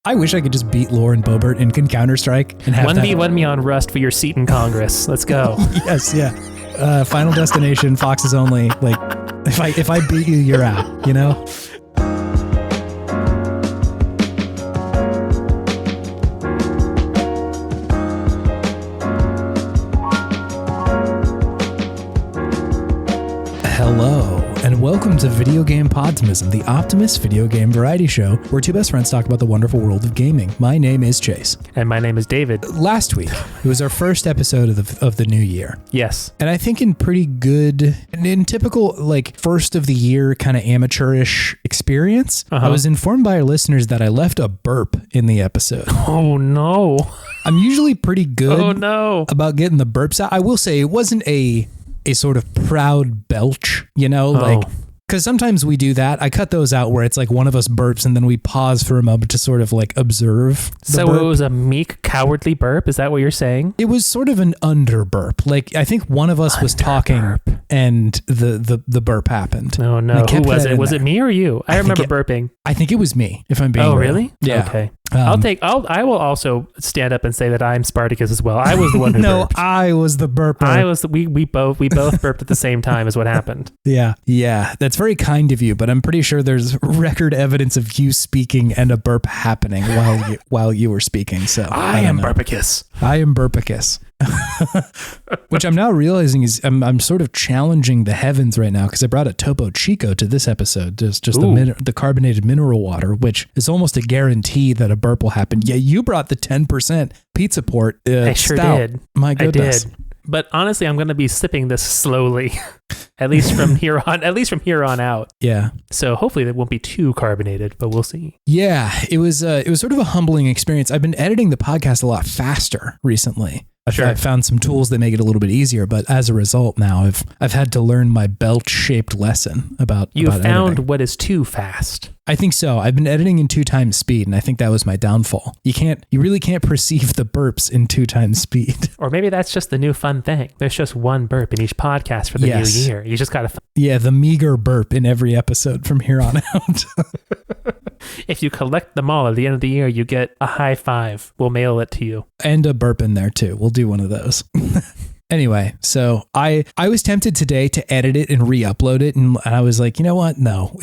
I wish I could just beat Lauren Boebert in Counter-Strike and have 1v1 me on Rust for your seat in Congress. Let's go. Yes, yeah. Final Destination, Foxes Only. Like, if I beat you, you're out, you know? Hello, and welcome to Video Game Podtimism, the Optimist video game variety show where two best friends talk about the wonderful world of gaming. My name is Chase. And my name is David. Last week, it was our first episode of the new year. Yes. And I think in pretty good, in typical, like, first of the year kind of amateurish experience, I was informed by our listeners that I left a burp in the episode. Oh, no. I'm usually pretty good about getting the burps out. I will say it wasn't a sort of proud belch, you know, like, because sometimes we do that. I cut those out where it's like one of us burps and then we pause for a moment to sort of like observe the burp. It was a meek, cowardly burp? Is that what you're saying? It was sort of an under burp. Like, I think one of us was talking and the burp happened. Oh, no. Who was it? Was it me or you? I remember burping. I think it was me, if I'm being real. Really? Yeah. Okay. I will also stand up and say that I'm Spartacus as well. I was the one who burped. I was the burper. We both burped at the same time is what happened. Yeah. That's very kind of you, but I'm pretty sure there's record evidence of you speaking and a burp happening while you were speaking. So I am Burpacus. I am Burpacus. Which I'm now realizing is I'm sort of challenging the heavens right now because I brought a Topo Chico to this episode, just the carbonated mineral water, which is almost a guarantee that a burp will happen. Yeah, you brought the 10% pizza port. I sure stout. did. My goodness. I did. But honestly, I'm going to be sipping this slowly, at least from here on out. Yeah. So hopefully it won't be too carbonated, but we'll see. Yeah, it was sort of a humbling experience. I've been editing the podcast a lot faster recently. I've found some tools that make it a little bit easier, but as a result now I've had to learn my belch-shaped lesson about You found editing. What is too fast. I think so. I've been editing in 2 times speed, and I think that was my downfall. You really can't perceive the burps in 2 times speed. Or maybe that's just the new fun thing. There's just one burp in each podcast for the new year. You just got to... Yeah, the meager burp in every episode from here on out. If you collect them all at the end of the year, you get a high five. We'll mail it to you. And a burp in there too. We'll do one of those. Anyway, so I was tempted today to edit it and re-upload it, and I was like, you know what? No,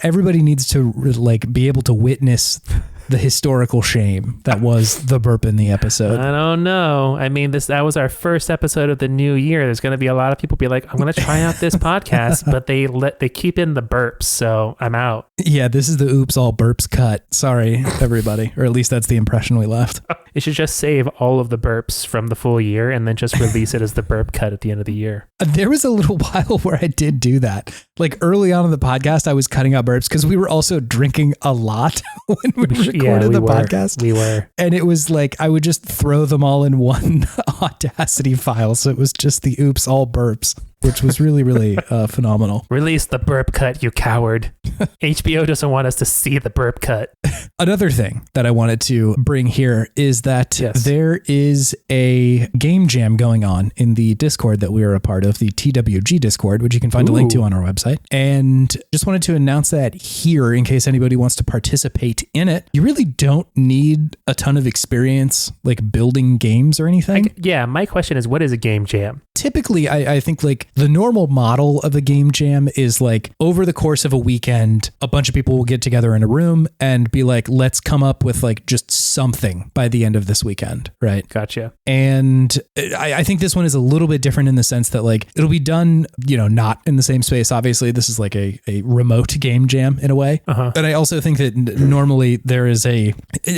everybody needs to like be able to witness the historical shame that was the burp in the episode. I don't know. I mean, that was our first episode of the new year. There's going to be a lot of people be like, I'm going to try out this podcast, but they keep in the burps, so I'm out. Yeah, this is the oops all burps cut. Sorry, everybody. Or at least that's the impression we left. You should just save all of the burps from the full year and then just release it as the burp cut at the end of the year. There was a little while where I did do that. Like early on in the podcast, I was cutting out burps because we were also drinking a lot when we recorded the podcast. We were. And it was like, I would just throw them all in one Audacity file. So it was just the oops, all burps, which was really, really phenomenal. Release the burp cut, you coward. HBO doesn't want us to see the burp cut. Another thing that I wanted to bring here is that there is a game jam going on in the Discord that we are a part of, the TWG Discord, which you can find a link to on our website. And just wanted to announce that here in case anybody wants to participate in it. You really don't need a ton of experience like building games or anything. My question is, what is a game jam? Typically, I think like the normal model of a game jam is like over the course of a weekend, a bunch of people will get together in a room and be like, let's come up with like just something by the end of this weekend, right? Gotcha. And I think this one is a little bit different in the sense that like it'll be done, not in the same space. Obviously, this is like a remote game jam in a way. But I also think that normally there is a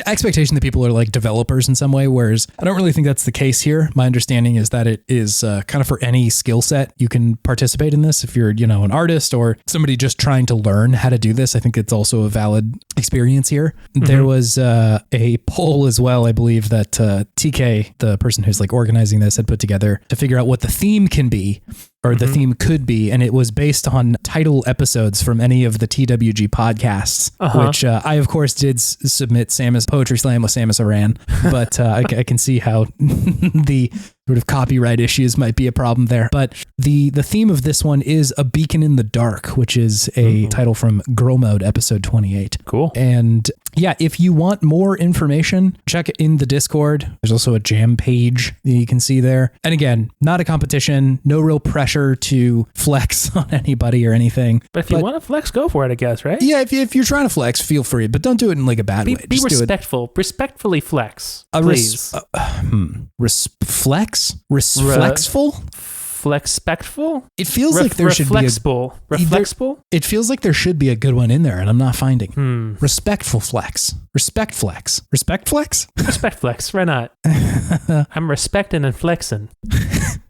expectation that people are like developers in some way, whereas I don't really think that's the case here. My understanding is that it is kind of for any skill set. You can participate in this if you're, an artist or somebody just trying to learn how to do this. I think it's also a valid experience here. There was a poll as well, I believe, that TK, the person who's like organizing this, had put together to figure out what the theme can be or the theme could be. And it was based on title episodes from any of the TWG podcasts, which I, of course, did submit Samus Poetry Slam with Samus Aran. But I can see how the sort of copyright issues might be a problem there. But the theme of this one is A Beacon in the Dark, which is a title from Girl Mode episode 28. Cool. And yeah, if you want more information, check it in the Discord. There's also a jam page that you can see there. And again, not a competition, no real pressure to flex on anybody or anything. But if you want to flex, go for it, I guess, right? Yeah, if you're trying to flex, feel free, but don't do it in like a bad way. Be respectful. Respectfully flex, please. Flex? Flexful? Flexpectful? It feels like there should be reflexible. It feels like there should be a good one in there, and I'm not finding. Respectful flex. Respect flex. Respect flex? Respect flex. Why not? I'm respecting and flexing.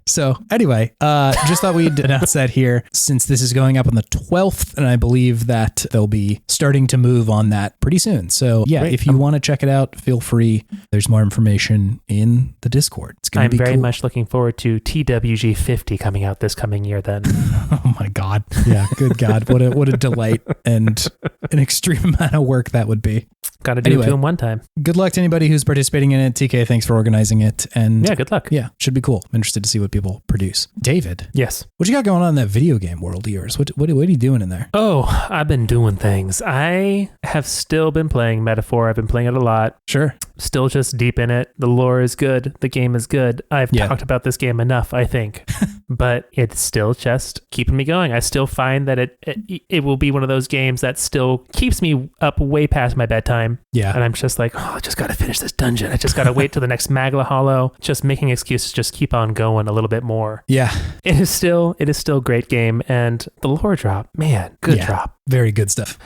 So anyway, just thought we'd announce that here since this is going up on the 12th, and I believe that they'll be starting to move on that pretty soon. So yeah, Great. If you want to check it out, feel free. There's more information in the Discord. It's going to be cool. I'm very much looking forward to TWG 50 coming out this coming year then. Oh my God. Yeah, good God. What a delight and an extreme amount of work that would be. Got to do it to him one time. Good luck to anybody who's participating in it. TK, thanks for organizing it. And yeah, good luck. Yeah, should be cool. I'm interested to see what people produce. David. Yes. What you got going on in that video game world of yours? What are you doing in there? Oh, I've been doing things. I have still been playing Metaphor. I've been playing it a lot. Sure. Still just deep in it. The lore is good. The game is good. I've talked about this game enough, I think. But it's still just keeping me going. I still find that it will be one of those games that still keeps me up way past my bedtime. Yeah. And I'm just like, I just got to finish this dungeon. I just got to wait till the next Magla Hollow. Just making excuses, just keep on going a little bit more. Yeah. It is still a great game. And the lore drop, man, good drop. Very good stuff.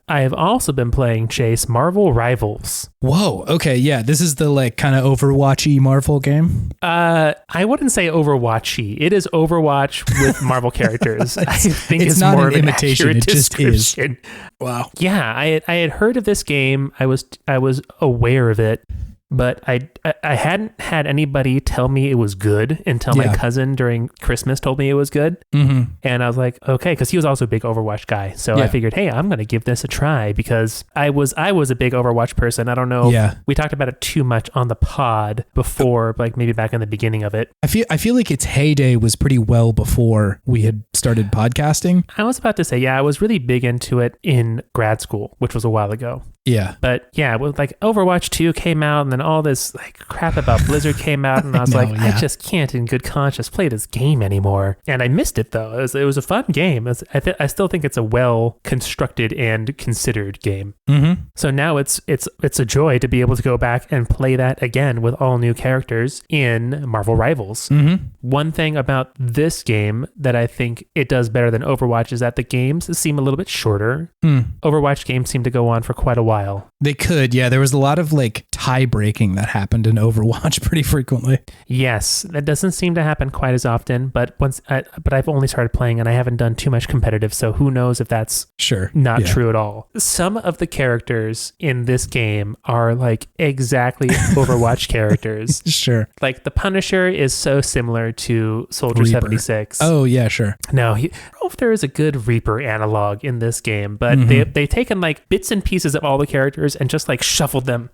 I have also been playing Chase Marvel Rivals. Whoa. Okay. Yeah. This is the like kind of Overwatchy Marvel game. I wouldn't say Overwatchy. It is Overwatch with Marvel characters. I think it's not more an of an imitation. accurate It just is. description. Wow. Yeah. I had heard of this game. I was aware of it. But I hadn't had anybody tell me it was good until my cousin during Christmas told me it was good. Mm-hmm. And I was like, okay, because he was also a big Overwatch guy. So I figured, hey, I'm going to give this a try because I was a big Overwatch person. I don't know. If we talked about it too much on the pod before, like maybe back in the beginning of it. I feel like its heyday was pretty well before we had started podcasting. I was about to say, I was really big into it in grad school, which was a while ago. Yeah. But yeah, with like Overwatch 2 came out and then all this like crap about Blizzard came out and I was I just can't in good conscience play this game anymore. And I missed it though. It was a fun game. I still think it's a well constructed and considered game. Mm-hmm. So now it's a joy to be able to go back and play that again with all new characters in Marvel Rivals. Mm-hmm. One thing about this game that I think it does better than Overwatch is that the games seem a little bit shorter. Overwatch games seem to go on for quite a while. They could, yeah. There was a lot of like tie breaking that happened in Overwatch pretty frequently. Yes, that doesn't seem to happen quite as often. But but I've only started playing and I haven't done too much competitive, so who knows if that's not true at all. Some of the characters in this game are like exactly Overwatch characters. Sure, like the Punisher is so similar to Soldier Reaper. 76. Oh yeah, sure. No, I don't know if there is a good Reaper analog in this game, but they've taken like bits and pieces of all the characters and just like shuffled them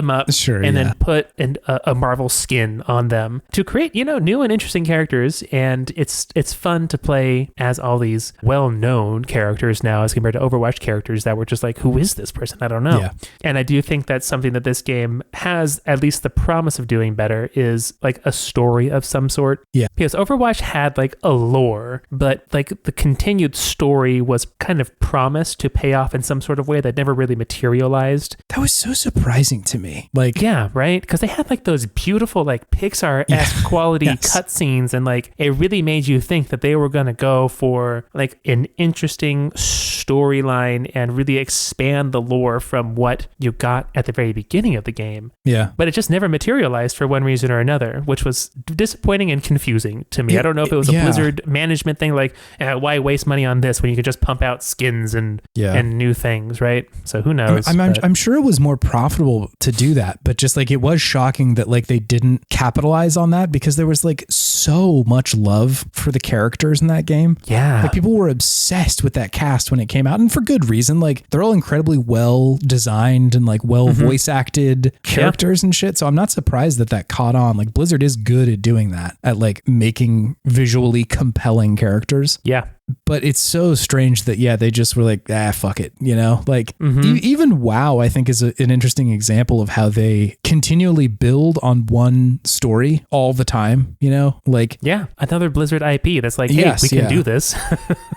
up and then put a Marvel skin on them to create, new and interesting characters. And it's fun to play as all these well-known characters now as compared to Overwatch characters that were just like, who is this person? I don't know. Yeah. And I do think that's something that this game has at least the promise of doing better is like a story of some sort. Yeah. Because Overwatch had like a lore, but like the continued story was kind of promised to pay off in some sort of way that never really materialized. That was so surprising to me. Like, yeah, right? Because they had like those beautiful like Pixar-esque quality cutscenes, and like it really made you think that they were going to go for like an interesting storyline and really expand the lore from what you got at the very beginning of the game. Yeah. But it just never materialized for one reason or another, which was disappointing and confusing to me. I don't know if it was a Blizzard management thing, like why waste money on this when you could just pump out skins and new things, right? So who knows? I'm sure it was more profitable to do that, but just like it was shocking that like they didn't capitalize on that, because there was like so much love for the characters in that game. Yeah. Like people were obsessed with that cast when it came out, and for good reason. Like they're all incredibly well designed and like well voice acted characters and shit. So I'm not surprised that that caught on. Like Blizzard is good at doing that, at like making visually compelling characters. Yeah. But it's so strange that, they just were like, fuck it. You know, like even WoW, I think is an interesting example of how they continually build on one story all the time, you know, like. Yeah. Another Blizzard IP that's like, hey, we can do this.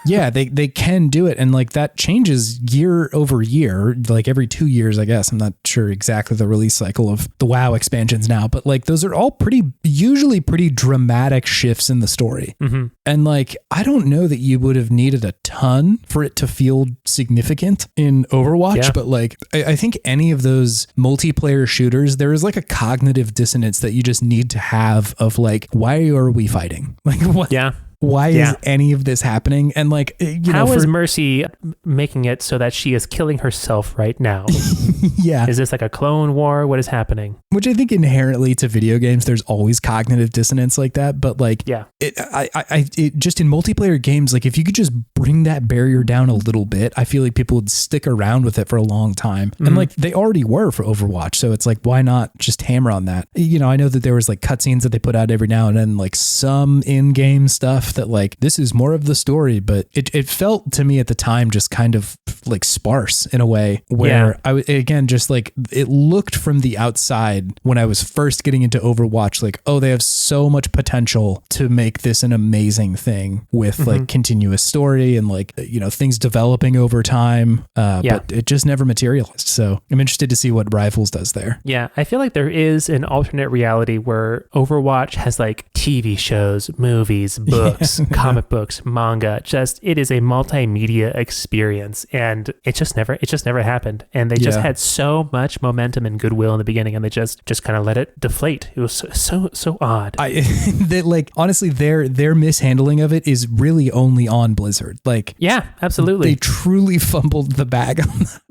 They can do it. And like that changes year over year, like every 2 years, I guess. I'm not sure exactly the release cycle of the WoW expansions now, but like those are all usually pretty dramatic shifts in the story. And like, I don't know that you would have needed a ton for it to feel significant in Overwatch, but like I think any of those multiplayer shooters, there is like a cognitive dissonance that you just need to have of like, why are we fighting? Like what? Yeah. Why is any of this happening? And like, how is Mercy making it so that she is killing herself right now? Is this like a clone war? What is happening? Which I think inherently to video games, there's always cognitive dissonance like that. But like, it just in multiplayer games, like if you could just bring that barrier down a little bit, I feel like people would stick around with it for a long time. And like they already were for Overwatch. So it's like, why not just hammer on that? You know, I know that there was like cutscenes that they put out every now and then, like some in-game stuff that like, this is more of the story, but it felt to me at the time just kind of like sparse in a way where again, just like it looked from the outside when I was first getting into Overwatch, like, oh, they have so much potential to make this an amazing thing with like continuous story and like, you know, things developing over time. But it just never materialized. So I'm interested to see what Rivals does there. Yeah. I feel like there is an alternate reality where Overwatch has like TV shows, movies, books, comic books, manga, it is a multimedia experience, and it just never happened. And they just had so much momentum and goodwill in the beginning, and they just kind of let it deflate. It was so odd. Like honestly, their mishandling of it is really only on Blizzard. Like, yeah, absolutely, they truly fumbled the bag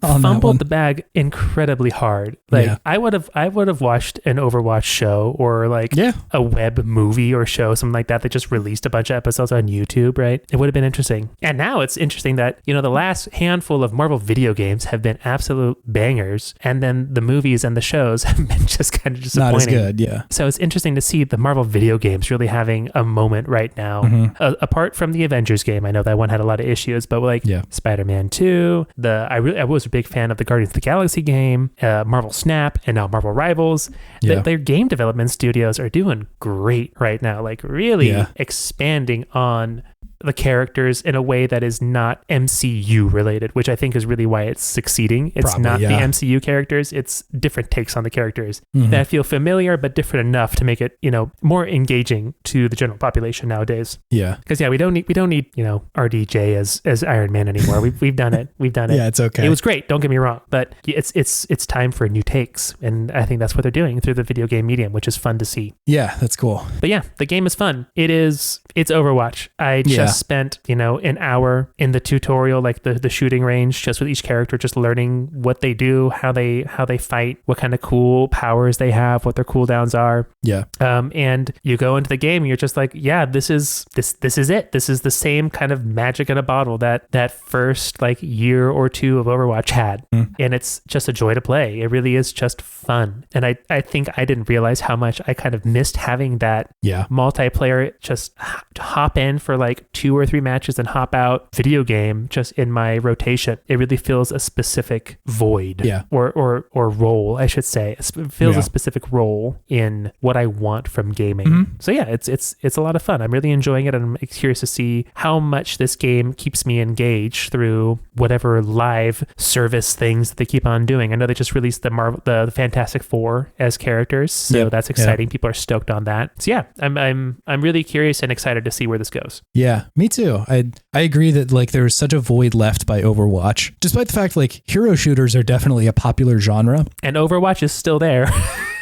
on fumbled the bag incredibly hard. Like I would have watched an Overwatch show or like a web movie or show, something like that. They just released a bunch of episodes on YouTube, right? It would have been interesting. And now it's interesting that, you know, the last handful of Marvel video games have been absolute bangers, and then the movies and the shows have been just kind of disappointing. Not as good, yeah. So it's interesting to see the Marvel video games really having a moment right now. Apart from the Avengers game, I know that one had a lot of issues, but like Spider-Man 2, I was a big fan of the Guardians of the Galaxy game, Marvel Snap, and now Marvel Rivals. Their game development studios are doing great right now, like really expanding on the characters in a way that is not MCU related, which I think is really why it's succeeding. It's not the MCU characters, it's different takes on the characters that feel familiar but different enough to make it, you know, more engaging to the general population nowadays. Yeah. Because we don't need, you know, RDJ as Iron Man anymore. We've done it. Yeah, it's okay. It was great, don't get me wrong, but it's time for new takes, and I think that's what they're doing through the video game medium, which is fun to see. Yeah, that's cool. But yeah, the game is fun. It's Overwatch. I just spent, you know, an hour in the tutorial, like the shooting range, just with each character, just learning what they do, how they fight, what kind of cool powers they have, what their cooldowns are. Yeah. And you go into the game and you're just like, yeah, this is it. This is the same kind of magic in a bottle that first like year or two of Overwatch had. And it's just a joy to play. It really is just fun. And I think I didn't realize how much I kind of missed having that multiplayer, just hop in for like 2 or 3 matches and hop out video game just in my rotation. It really fills a specific void or role, I should say. It fills a specific role in what I want from gaming. So yeah, it's a lot of fun. I'm really enjoying it, and I'm curious to see how much this game keeps me engaged through whatever live service things that they keep on doing. I know they just released the Fantastic Four as characters, so that's exciting. People are stoked on that. So yeah, I'm really curious and excited to see where this goes. Yeah, me too. I agree that like there was such a void left by Overwatch, despite the fact like hero shooters are definitely a popular genre. And Overwatch is still there.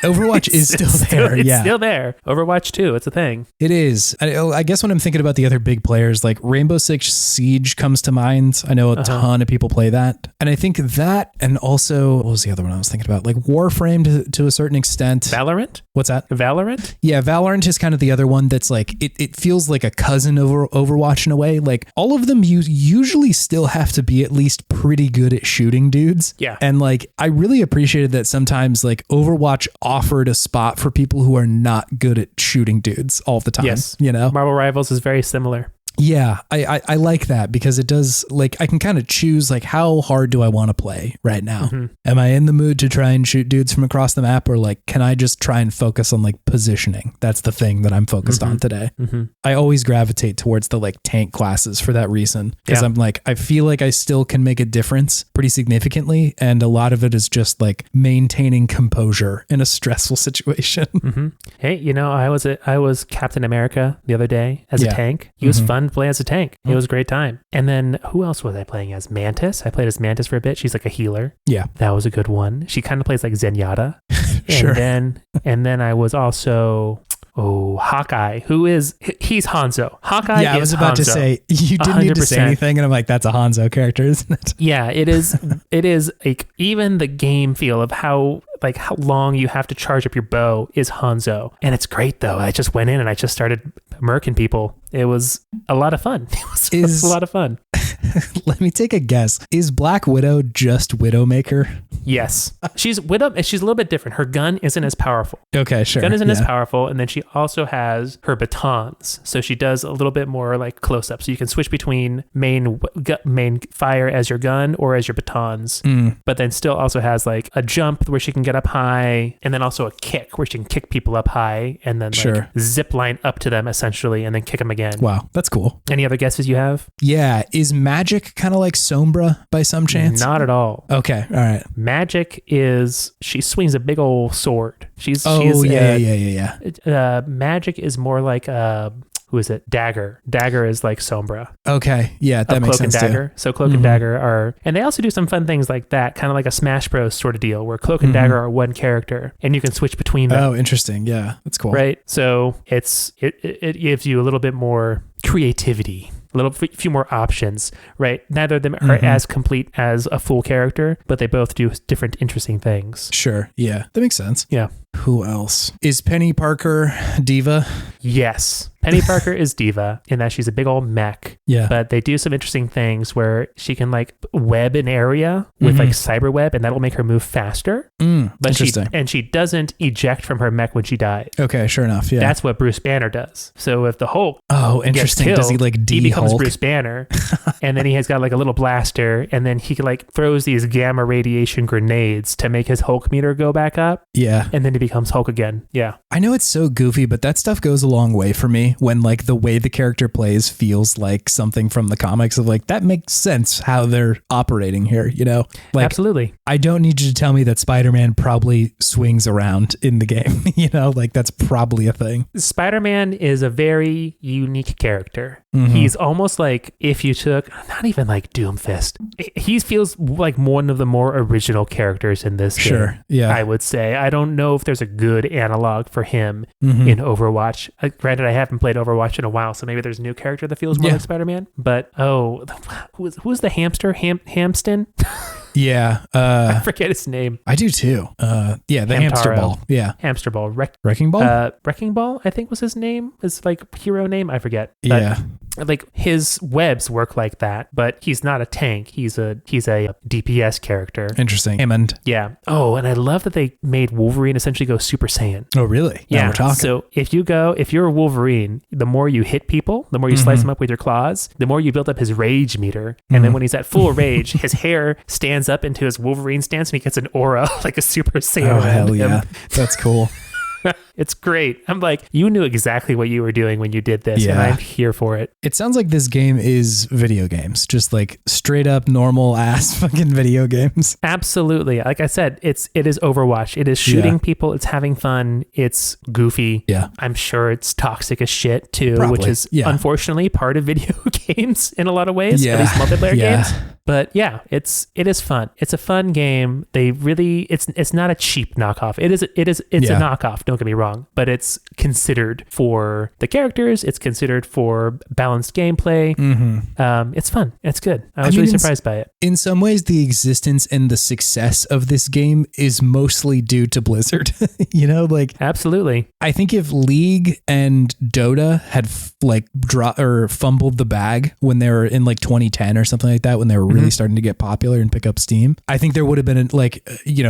Overwatch is still there. It's still there. Overwatch 2, it's a thing. It is. I guess when I'm thinking about the other big players, like Rainbow Six Siege comes to mind. I know a ton of people play that. And I think that, and also, what was the other one I was thinking about? Like Warframe to a certain extent. Valorant? What's that? Valorant? Yeah, Valorant is kind of the other one that's like, it feels like a cousin of Overwatch in a way. Like all of them, you usually still have to be at least pretty good at shooting dudes. Yeah. And like, I really appreciated that sometimes like Overwatch offered a spot for people who are not good at shooting dudes all the time. Yes. You know? Marvel Rivals is very similar. Yeah, I like that because it does, like, I can kind of choose, like, how hard do I want to play right now? Mm-hmm. Am I in the mood to try and shoot dudes from across the map, or, like, can I just try and focus on, like, positioning? That's the thing that I'm focused on today. Mm-hmm. I always gravitate towards the, like, tank classes for that reason, because I'm like, I feel like I still can make a difference pretty significantly, and a lot of it is just, like, maintaining composure in a stressful situation. Mm-hmm. Hey, you know, I was Captain America the other day as a tank. He was fun to play as a tank. It was a great time. And then who else was I playing as? Mantis. I played as Mantis for a bit. She's like a healer. Yeah. That was a good one. She kind of plays like Zenyatta. Sure. And then I was also Hawkeye, he's Hanzo. Hawkeye yeah, I was about Hanzo. To say, you didn't 100%. Need to say anything, and I'm like, that's a Hanzo character, isn't it? Yeah, it is. It is like even the game feel of how long you have to charge up your bow is Hanzo. And it's great though. I just went in and I just started murking people. It was a lot of fun. It was a lot of fun. Let me take a guess. Is Black Widow just Widowmaker? Yes. She's a little bit different. Her gun isn't as powerful. Okay, sure. Gun isn't as powerful. And then she also has her batons. So she does a little bit more like close up. So you can switch between main fire as your gun or as your batons. But then still also has like a jump where she can get up high, and then also a kick where she can kick people up high and then like zip line up to them essentially and then kick them again. Wow, that's cool. Any other guesses you have? Yeah. Is Magic kind of like Sombra by some chance? Not at all. Okay, all right. Magic she swings a big old sword. Magic is more like who is it? Dagger. Dagger is like Sombra. Okay. Yeah, that makes sense. Cloak and Dagger. Too. So Cloak and Dagger are, and they also do some fun things like that, kind of like a Smash Bros sort of deal where Cloak and Dagger are one character and you can switch between them. Oh, interesting. Yeah, that's cool. Right. So it gives you a little bit more creativity. A few more options, right? Neither of them are as complete as a full character, but they both do different interesting things. Sure. Yeah. That makes sense. Yeah. Who else? Is Penny Parker Diva? Yes. Penny Parker is Diva in that she's a big old mech. Yeah. But they do some interesting things where she can like web an area with like cyber web, and that'll make her move faster. But she doesn't eject from her mech when she dies. Okay, sure enough. Yeah. That's what Bruce Banner does. So if the Hulk interesting. gets killed, does he like he becomes Hulk? Bruce Banner, and then he has got like a little blaster, and then he like throws these gamma radiation grenades to make his Hulk meter go back up. Yeah. And then he becomes Hulk again. Yeah. I know it's so goofy, but that stuff goes a long way for me when like the way the character plays feels like something from the comics of like, that makes sense how they're operating here, you know? Like, absolutely. I don't need you to tell me that Spider-Man probably swings around in the game, you know? Like that's probably a thing. Spider-Man is a very unique character. He's almost like if you took, not even like Doomfist, he feels like one of the more original characters in this game. Yeah. I would say. I don't know if there's a good analog for him in Overwatch. Granted, I haven't played Overwatch in a while, so maybe there's a new character that feels more like Spider-Man. But who's the hamster? Hamston? Yeah. I forget his name. I do too. The hamster ball. Yeah. Hamster ball. Wrecking Ball? Wrecking Ball, I think was his name. His like hero name. I forget. But, yeah. Like his webs work like that, but he's not a tank. He's a DPS character. Interesting. Hammond. Yeah. Oh, and I love that they made Wolverine essentially go Super Saiyan. Oh, really? Yeah. Now we're talking. So if you're a Wolverine, the more you hit people, the more you slice them up with your claws, the more you build up his rage meter. And then when he's at full rage, his hair stands up into his Wolverine stance and he gets an aura like a Super Saiyan. Oh, hell yeah. That's cool. It's great. I'm like, you knew exactly what you were doing when you did this, and I'm here for it. It sounds like this game is video games, just like straight up normal ass fucking video games. Absolutely. Like I said, it is Overwatch. It is shooting people. It's having fun. It's goofy. Yeah. I'm sure it's toxic as shit too, Probably. which is unfortunately part of video games in a lot of ways, at least multiplayer games. But yeah, it is fun. It's a fun game. They really, it's not a cheap knockoff. It's a knockoff. Don't get me wrong, but it's considered for the characters. It's considered for balanced gameplay. It's fun. It's good. I was really surprised by it. In some ways, the existence and the success of this game is mostly due to Blizzard. You know, like absolutely. I think if League and Dota had fumbled the bag when they were in like 2010 or something like that, when they were really starting to get popular and pick up steam, I think there would have been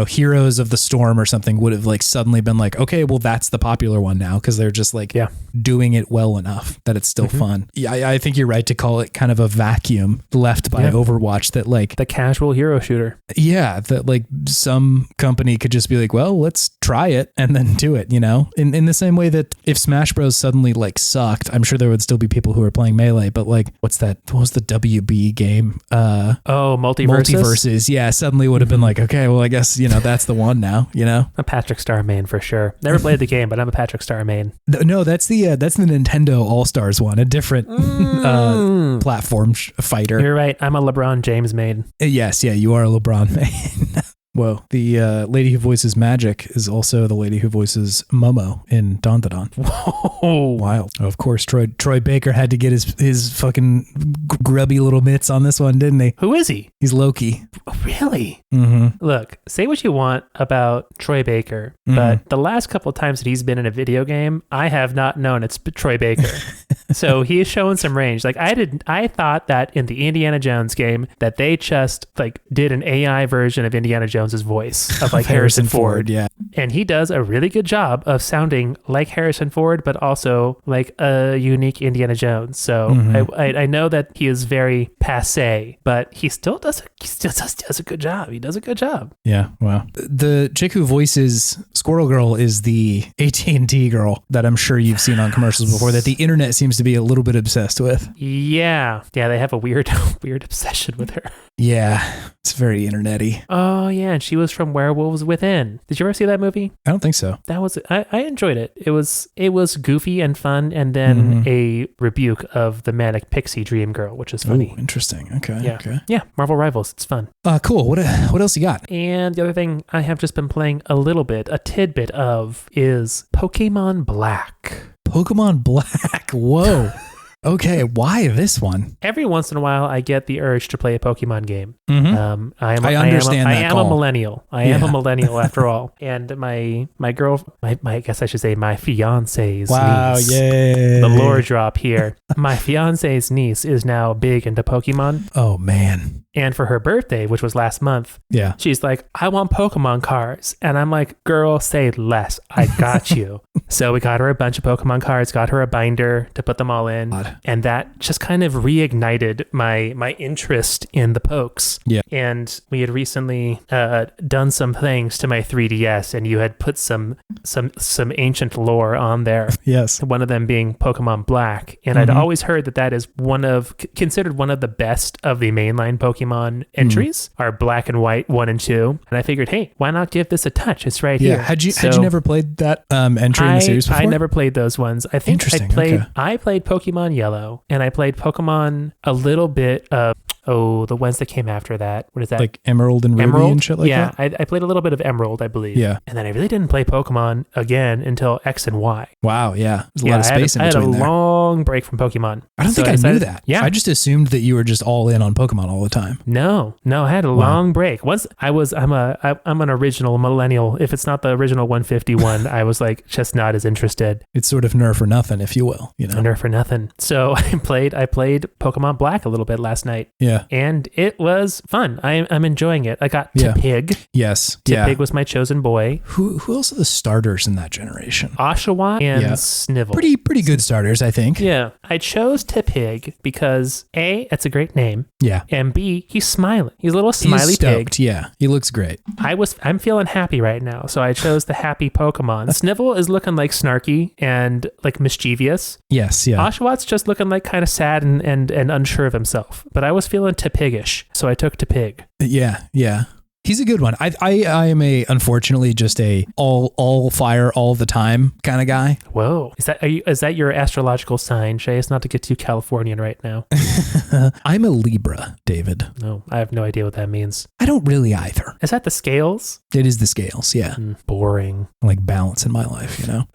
Heroes of the Storm or something would have like suddenly been like, okay, well that's the popular one now, because they're just like doing it well enough that it's still fun. Yeah, I think you're right to call it kind of a vacuum left by Overwatch, that like the casual hero shooter. Yeah, that like some company could just be like, well, let's try it and then do it, you know? In the same way that if Smash Bros suddenly like sucked, I'm sure there would still be people who are playing Melee, but like what was the WB game? Multiverses. Yeah, suddenly would have been like, okay, well I guess, that's the one now, A Patrick Star main for sure. Never played the game, but I'm a Patrick Star main. No, that's the Nintendo All-Stars one, a different platform fighter. You're right. I'm a LeBron James main. Yes, yeah, you are a LeBron main. Whoa. The lady who voices Magic is also the lady who voices Momo in Don Da Don. Whoa. Wild. Of course, Troy Baker had to get his fucking grubby little mitts on this one, didn't he? Who is he? He's Loki. Oh, really? Mm-hmm. Look, say what you want about Troy Baker, but the last couple of times that he's been in a video game, I have not known it's Troy Baker. So he is showing some range. Like I thought that in the Indiana Jones game that they just like did an AI version of Indiana Jones's voice of like Harrison Ford. Yeah. And he does a really good job of sounding like Harrison Ford, but also like a unique Indiana Jones. So I know that he is very passé, but he still does a good job. He does a good job. Yeah. Wow. The chick who voices Squirrel Girl is the AT&T girl that I'm sure you've seen on commercials before, that the internet seems to be a little bit obsessed with. Yeah. They have a weird obsession with her. Yeah. It's very internet-y. Oh yeah, and she was from Werewolves Within. Did you ever see that movie? I don't think so. That was I enjoyed it. It was goofy and fun, and then a rebuke of the manic pixie dream girl, which is funny. Ooh, interesting. Okay. Yeah. Okay. Yeah. Marvel Rivals. It's fun. Cool. What else you got? And the other thing I have just been playing a tidbit of, is Pokemon Black. Pokemon Black. Whoa. Okay, why this one? Every once in a while, I get the urge to play a Pokemon game. I understand that I am a millennial. I am a millennial after all. And my girl, I guess I should say my fiance's niece. Yay. The lore drop here. My fiance's niece is now big into Pokemon. Oh, man. And for her birthday, which was last month, she's like, I want Pokemon cards. And I'm like, girl, say less. I got you. So we got her a bunch of Pokemon cards, got her a binder to put them all in. And that just kind of reignited my interest in the Pokes. Yeah. And we had recently done some things to my 3DS, and you had put some ancient lore on there. Yes. One of them being Pokemon Black. And I'd always heard that is considered one of the best of the mainline Pokemon entries are Black and White 1 and 2. And I figured, hey, why not give this a touch? It's right here. Had you never played that entry in the series before? I never played those ones. I think I played Pokemon Yellow, and I played Pokemon a little bit of the ones that came after that. What is that? Like Emerald and Ruby and shit like that? Yeah, I played a little bit of Emerald, I believe. Yeah. And then I really didn't play Pokemon again until X and Y. Wow, yeah. There's a lot of space in between there. I had a long break from Pokemon. I don't think I knew that. Yeah. I just assumed that you were just all in on Pokemon all the time. No, I had a long break. I'm an original millennial. If it's not the original 151, I was like just not as interested. It's sort of nerf or nothing, if you will. Nerf or nothing. So I played Pokemon Black a little bit last night. Yeah. Yeah. And it was fun. I'm enjoying it. I got Tipig. Yes. Tipig was my chosen boy. Who else are the starters in that generation? Oshawott and Snivel. Pretty good starters, I think. Yeah. I chose Tipig because A, it's a great name. Yeah. And B, he's smiling. He's a little smiley pig. Yeah. He looks great. I'm feeling happy right now, so I chose the happy Pokemon. Snivel is looking like snarky and like mischievous. Yes, yeah. Oshawott's just looking like kind of sad and unsure of himself. But I was feeling Tipigish, so I took Tipig. Yeah. He's a good one. I am unfortunately just a all fire all the time kind of guy. Whoa. Is that your astrological sign, Shay? It's not to get too Californian right now. I'm a Libra, David. No, I have no idea what that means. I don't really either. Is that the scales? It is the scales, yeah. Boring. Like balance in my life, you know?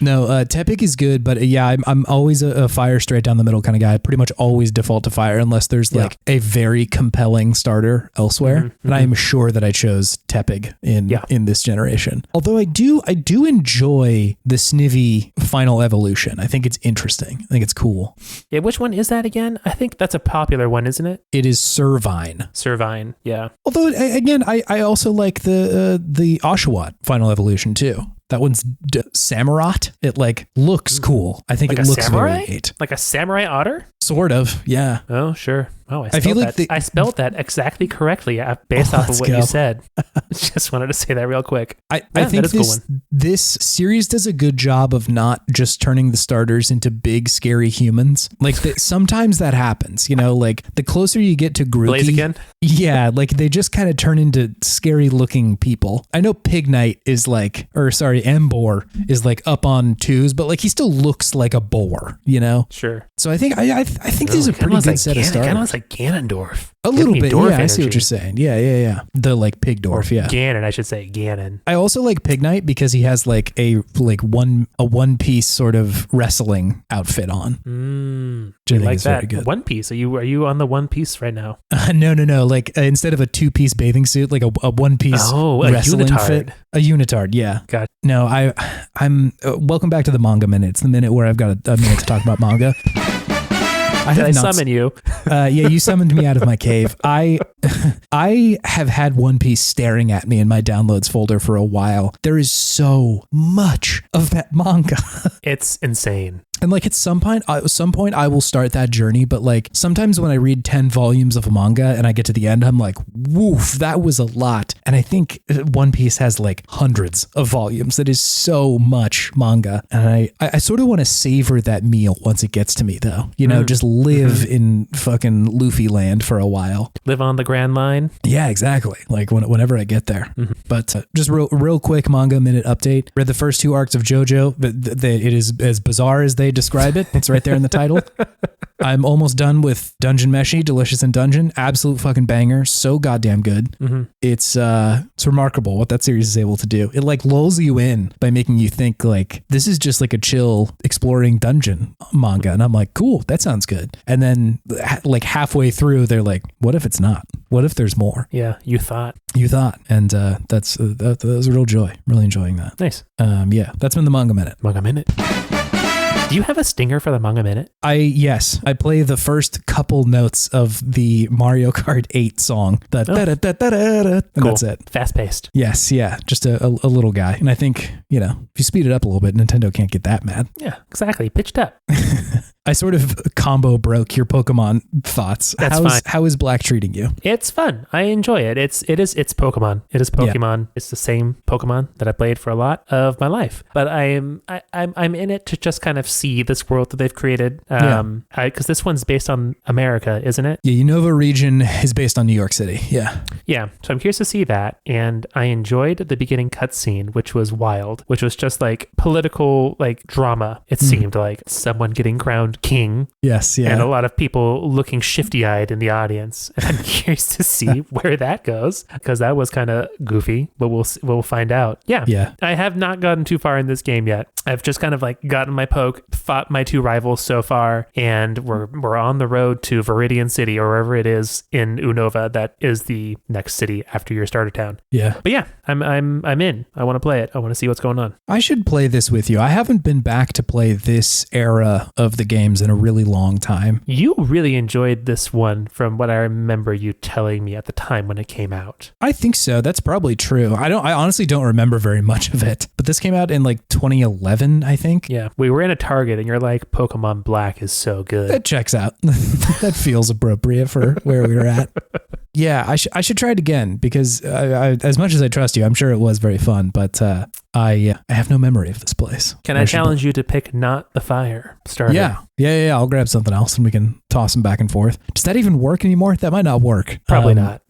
No, Tepig is good, but I'm always a fire straight down the middle kind of guy. I pretty much always default to fire unless there's like a very compelling starter elsewhere. And I am sure that I chose Tepig in this generation. Although I do enjoy the Snivy final evolution. I think it's interesting. I think it's cool. Yeah, which one is that again? I think that's a popular one, isn't it? It is Servine. Servine, yeah. Although again, I also like the Oshawott final evolution too. That one's Samurott. It like looks cool. I think like it looks samurai? Very neat. Like a samurai otter? Sort of, yeah. Oh, sure. Oh, I I spelled that exactly correctly based off of what you said. Just wanted to say that real quick. I think this series does a good job of not just turning the starters into big, scary humans. Like sometimes that happens, you know, like the closer you get to Grookey. Blaziken? Yeah, like they just kind of turn into scary looking people. I know Pignite is Embor is like up on twos, but like he still looks like a boar, you know? Sure. So I think I think these are pretty good set of starters. Kind of looks like Ganondorf. A little bit, yeah. Energy. I see what you're saying. Yeah. The like Pigdorf, yeah. Ganon, I should say Ganon. I also like Pignite because he has like a one piece sort of wrestling outfit on. I like that. Very good. One Piece. Are you on the One Piece right now? No. Like instead of a 2-piece bathing suit, like a one piece wrestling fit. A unitard, yeah. Got it. No, I'm welcome back to the Manga Minute. It's the minute where I've got a minute to talk about manga. I summon you? Yeah, you summoned me out of my cave. I have had One Piece staring at me in my downloads folder for a while. There is so much of that manga. It's insane. And like at some point I will start that journey, but like sometimes when I read 10 volumes of a manga and I get to the end, I'm like, woof, that was a lot. And I think One Piece has like hundreds of volumes. That is so much manga. And I sort of want to savor that meal once it gets to me though. You know, just live in fucking Luffy land for a while. Live on the Grand Line. Yeah, exactly. Like whenever I get there. But just real quick Manga Minute update. Read the first 2 arcs of JoJo. It is as bizarre as they describe it. It's right there in the title. I'm almost done with Dungeon Meshi, Delicious in Dungeon. Absolute fucking banger. So goddamn good. It's remarkable what that series is able to do. It like lulls you in by making you think like this is just like a chill exploring dungeon manga. And I'm like, cool, that sounds good. And then like halfway through, they're like, what if it's not? What if there's more? Yeah, you thought. And that was a real joy. Really enjoying that. Nice. Yeah, that's been the Manga Minute. Manga Minute. Do you have a stinger for the Manga Minute? Yes. I play the first couple notes of the Mario Kart 8 song. And that's it. Fast paced. Yes. Yeah. Just a little guy. And I think, you know, if you speed it up a little bit, Nintendo can't get that mad. Yeah, exactly. Pitched up. I sort of combo broke your Pokemon thoughts. That's fine. How is Black treating you? It's fun. I enjoy it. It's Pokemon. It is Pokemon. Yeah. It's the same Pokemon that I played for a lot of my life. But I'm in it to just kind of see this world that they've created. Because this one's based on America, isn't it? Yeah, Unova region is based on New York City. Yeah. Yeah. So I'm curious to see that. And I enjoyed the beginning cutscene, which was wild, which was just like political like drama. It seemed like someone getting crowned king. Yes, yeah. And a lot of people looking shifty-eyed in the audience. And I'm curious to see where that goes because that was kind of goofy, but we'll find out. Yeah. I have not gotten too far in this game yet. I've just kind of like gotten my poke, fought my 2 rivals so far, and we're on the road to Viridian City or wherever it is in Unova that is the next city after your starter town. Yeah. But yeah, I'm in. I want to play it. I want to see what's going on. I should play this with you. I haven't been back to play this era of the games in a really long time. You really enjoyed this one from what I remember you telling me at the time when it came out. I think so. That's probably true. I honestly don't remember very much of it, but this came out in like 2011, I think. Yeah. We were in a Target and you're like, Pokemon Black is so good. That checks out. That feels appropriate for where we were at. Yeah, I should try it again because as much as I trust you, I'm sure it was very fun, but I have no memory of this place. Can I challenge you to pick not the fire starter? Yeah. I'll grab something else and we can toss them back and forth. Does that even work anymore? That might not work. Probably not.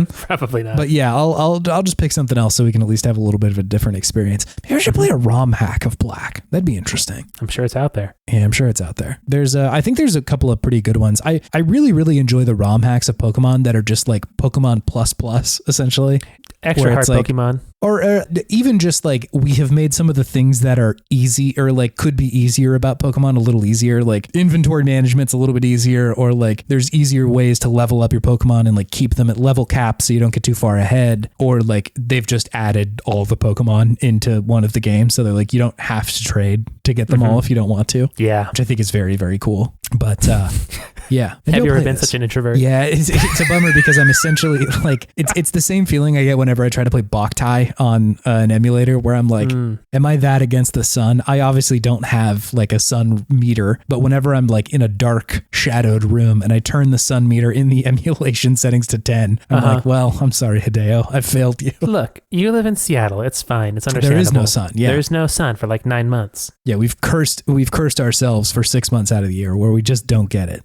Probably not. But yeah, I'll just pick something else so we can at least have a little bit of a different experience. Maybe I should play a ROM hack of Black. That'd be interesting. I'm sure it's out there. Yeah, I'm sure it's out there. I think there's a couple of pretty good ones. I really, really enjoy the ROM hacks of Pokemon that are just like Pokemon plus, essentially. Extra hard Pokemon. Or even just like we have made some of the things that are easy or like could be easier about Pokemon a little easier, like inventory management's a little bit easier, or like there's easier ways to level up your Pokemon and like keep them at level caps so you don't get too far ahead, or like they've just added all the Pokemon into one of the games so they're like you don't have to trade to get them all if you don't want to. Yeah. Which I think is very, very cool. But yeah. Have you ever been such an introvert? Yeah, it's a bummer because I'm essentially like, it's the same feeling I get whenever I try to play Boktai on an emulator where I'm like, am I that against the sun? I obviously don't have like a sun meter, but whenever I'm like in a dark shadowed room and I turn the sun meter in the emulation settings to 10, I'm like, well, I'm sorry, Hideo, I failed you. Look, you live in Seattle. It's fine. It's understandable. There is no sun. Yeah. There's no sun for like 9 months. Yeah, we've cursed ourselves for 6 months out of the year where we just don't get it.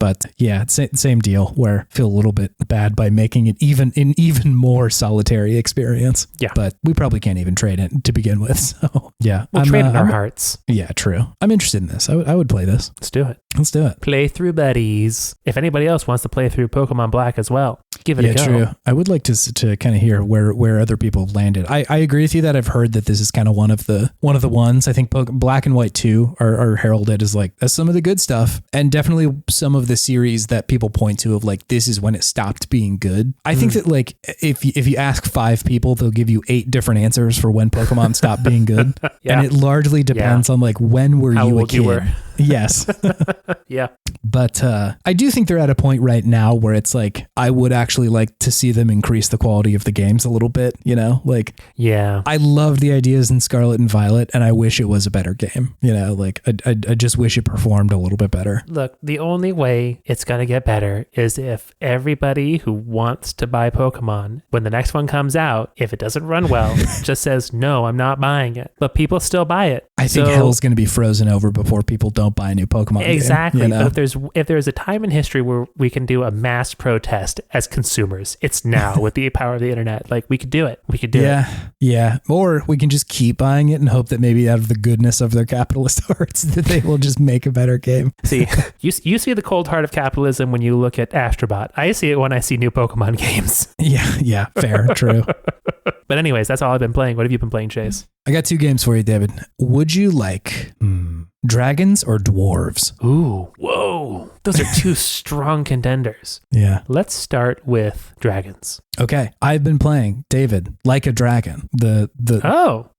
But yeah, it's same deal where I feel a little bit bad by making it even more solitary experience. Yeah. But we probably can't even trade it to begin with. So yeah. We'll trade in our hearts. Yeah, true. I'm interested in this. I would play this. Let's do it. Let's do it. Playthrough buddies. If anybody else wants to play through Pokemon Black as well, give it a go. Yeah, true. I would like to kind of hear where other people have landed. I agree with you that I've heard that this is kind of one of the ones. I think Black and White 2 are heralded as like that's some of the good stuff, and definitely some of the series that people point to of like this is when it stopped being good. I think that like if you ask 5 people, they'll give you 8 different answers for when Pokemon stopped being good. And it largely depends on like when were you a kid? You were. Yes. Yeah. But I do think they're at a point right now where it's like I would actually like to see them increase the quality of the games a little bit, you know? Like, yeah. I love the ideas in Scarlet and Violet and I wish it was a better game, you know? Like I just wish it performed a little bit better. Look, the only way it's going to get better is if everybody who wants to buy Pokemon, when the next one comes out, if it doesn't run well, just says, no, I'm not buying it. But people still buy it. I think hell's going to be frozen over before people don't buy a new Pokemon exactly game, you know? But if there's a time in history where we can do a mass protest as consumers, it's now with the power of the internet. Like we could do it. Yeah. Or we can just keep buying it and hope that maybe out of the goodness of their capitalist hearts that they will just make a better game. See, you see the cold heart of capitalism when you look at Astrobot. I see it when I see new Pokemon games. Yeah, fair, true. But anyways, that's all I've been playing. What have you been playing, Chase? I got 2 games for you, David. Would you like dragons or dwarves? Ooh, whoa. Those are 2 strong contenders. Yeah. Let's start with dragons. Okay. I've been playing, David, Like a Dragon. The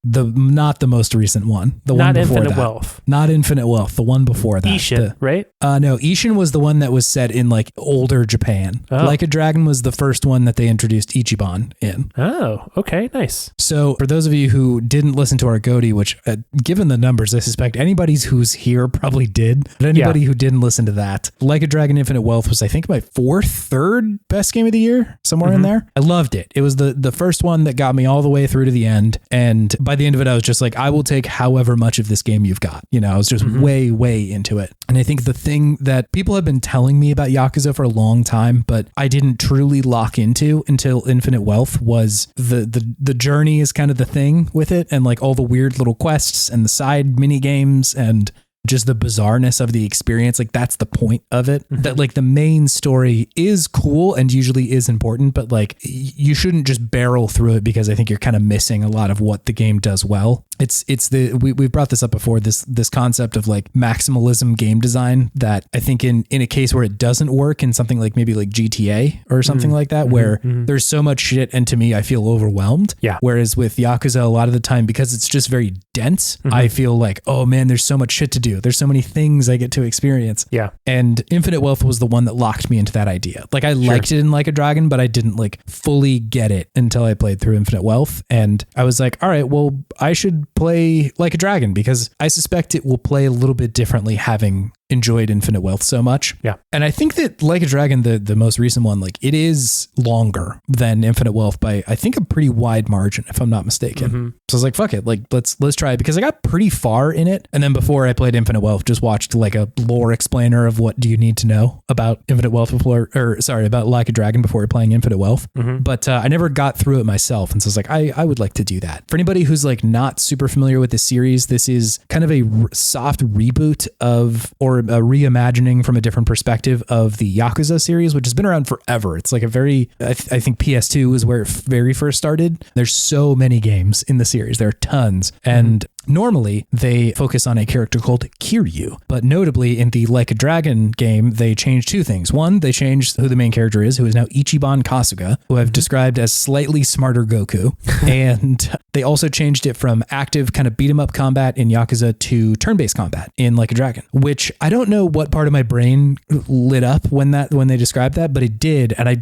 not the most recent one. The one before Infinite that. Wealth. Not Infinite Wealth. The one before that. Ishin, right? No, Ishin was the one that was set in like older Japan. Oh. Like a Dragon was the first one that they introduced Ichiban in. Oh, okay, nice. So for those of you who didn't listen to our GOTY, which given the numbers, I suspect anybody who's here probably did, but anybody who didn't listen to that, Like a Dragon Infinite Wealth was I think my 3rd best game of the year, somewhere in there. I loved it. It was the first one that got me all the way through to the end. And by the end of it, I was just like, I will take however much of this game you've got. You know, I was just way, way into it. And I think the thing that people have been telling me about Yakuza for a long time, but I didn't truly lock into until Infinite Wealth was the journey is kind of the thing with it. And like all the weird little quests and the side mini games and just the bizarreness of the experience. Like that's the point of it, that like the main story is cool and usually is important, but like you shouldn't just barrel through it because I think you're kind of missing a lot of what the game does well. we've brought this up before, this concept of like maximalism game design that I think in a case where it doesn't work in something like maybe like GTA or something like that, where there's so much shit and to me I feel overwhelmed. Yeah. Whereas with Yakuza, a lot of the time, because it's just very dense, I feel like, oh man, there's so much shit to do. There's so many things I get to experience. Yeah. And Infinite Wealth was the one that locked me into that idea. Like I liked it in Like a Dragon, but I didn't like fully get it until I played through Infinite Wealth. And I was like, all right, well, I should play Like a Dragon because I suspect it will play a little bit differently having enjoyed Infinite Wealth so much. Yeah. And I think that Like a Dragon, the most recent one, like it is longer than Infinite Wealth by I think a pretty wide margin, if I'm not mistaken. So I was like, fuck it, like let's try it, because I got pretty far in it. And then before I played Infinite Wealth, just watched like a lore explainer of what do you need to know about Infinite Wealth about Like a Dragon before you're playing Infinite Wealth. But I never got through it myself. And so I was like, I would like to do that. For anybody who's like not super familiar with the series, this is kind of a soft reboot of, or a reimagining from a different perspective of the Yakuza series, which has been around forever. It's like a very, I think PS2 is where it very first started. There's so many games in the series. There are tons. And normally they focus on a character called Kiryu, but notably in the Like a Dragon game, they changed two things. One, they changed who the main character is, who is now Ichiban Kasuga, who I've described as slightly smarter Goku. And they also changed it from active kind of beat 'em up combat in Yakuza to turn-based combat in Like a Dragon, which I don't know what part of my brain lit up when they described that, but it did. And I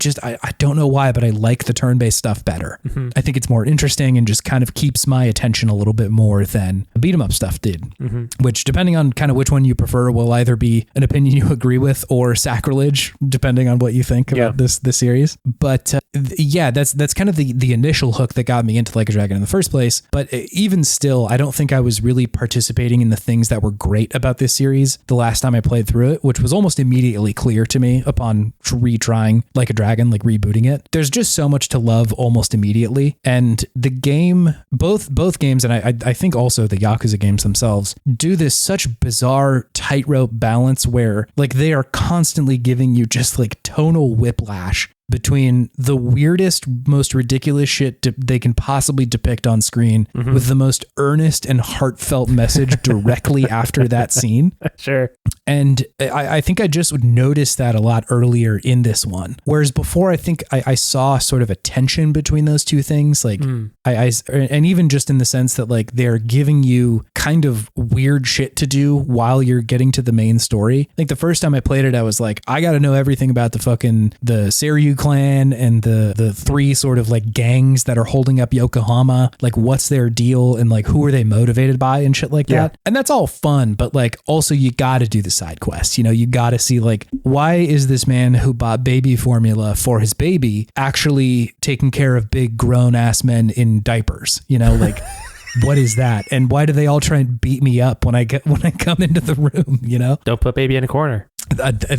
don't know why, but I like the turn-based stuff better. I think it's more interesting and just kind of keeps my attention a little bit more than the beat 'em up stuff did, which depending on kind of which one you prefer will either be an opinion you agree with or sacrilege, depending on what you think about this series. But yeah, that's kind of the initial hook that got me into Like a Dragon in the first place. But even still, I don't think I was really participating in the things that were great about this series the last time I played through it, which was almost immediately clear to me upon retrying Like a Dragon, like rebooting it. There's just so much to love almost immediately. And the game, both games, and I think also the Yakuza games themselves, do this such bizarre tightrope balance where like they are constantly giving you just like tonal whiplash between the weirdest, most ridiculous shit they can possibly depict on screen with the most earnest and heartfelt message directly after that scene. Sure. And I think I just would notice that a lot earlier in this one. Whereas before, I think I saw sort of a tension between those two things. Like and even just in the sense that like they're giving you kind of weird shit to do while you're getting to the main story. Like the first time I played it, I was like, I got to know everything about the Seiryu clan and the three sort of like gangs that are holding up Yokohama. Like what's their deal and like who are they motivated by and shit like that. And that's all fun, but like also you got to do the side quests. You know, you got to see like, why is this man who bought baby formula for his baby actually taking care of big grown ass men in diapers? You know, like what is that? And why do they all try and beat me up when I come into the room? You know, don't put baby in a corner.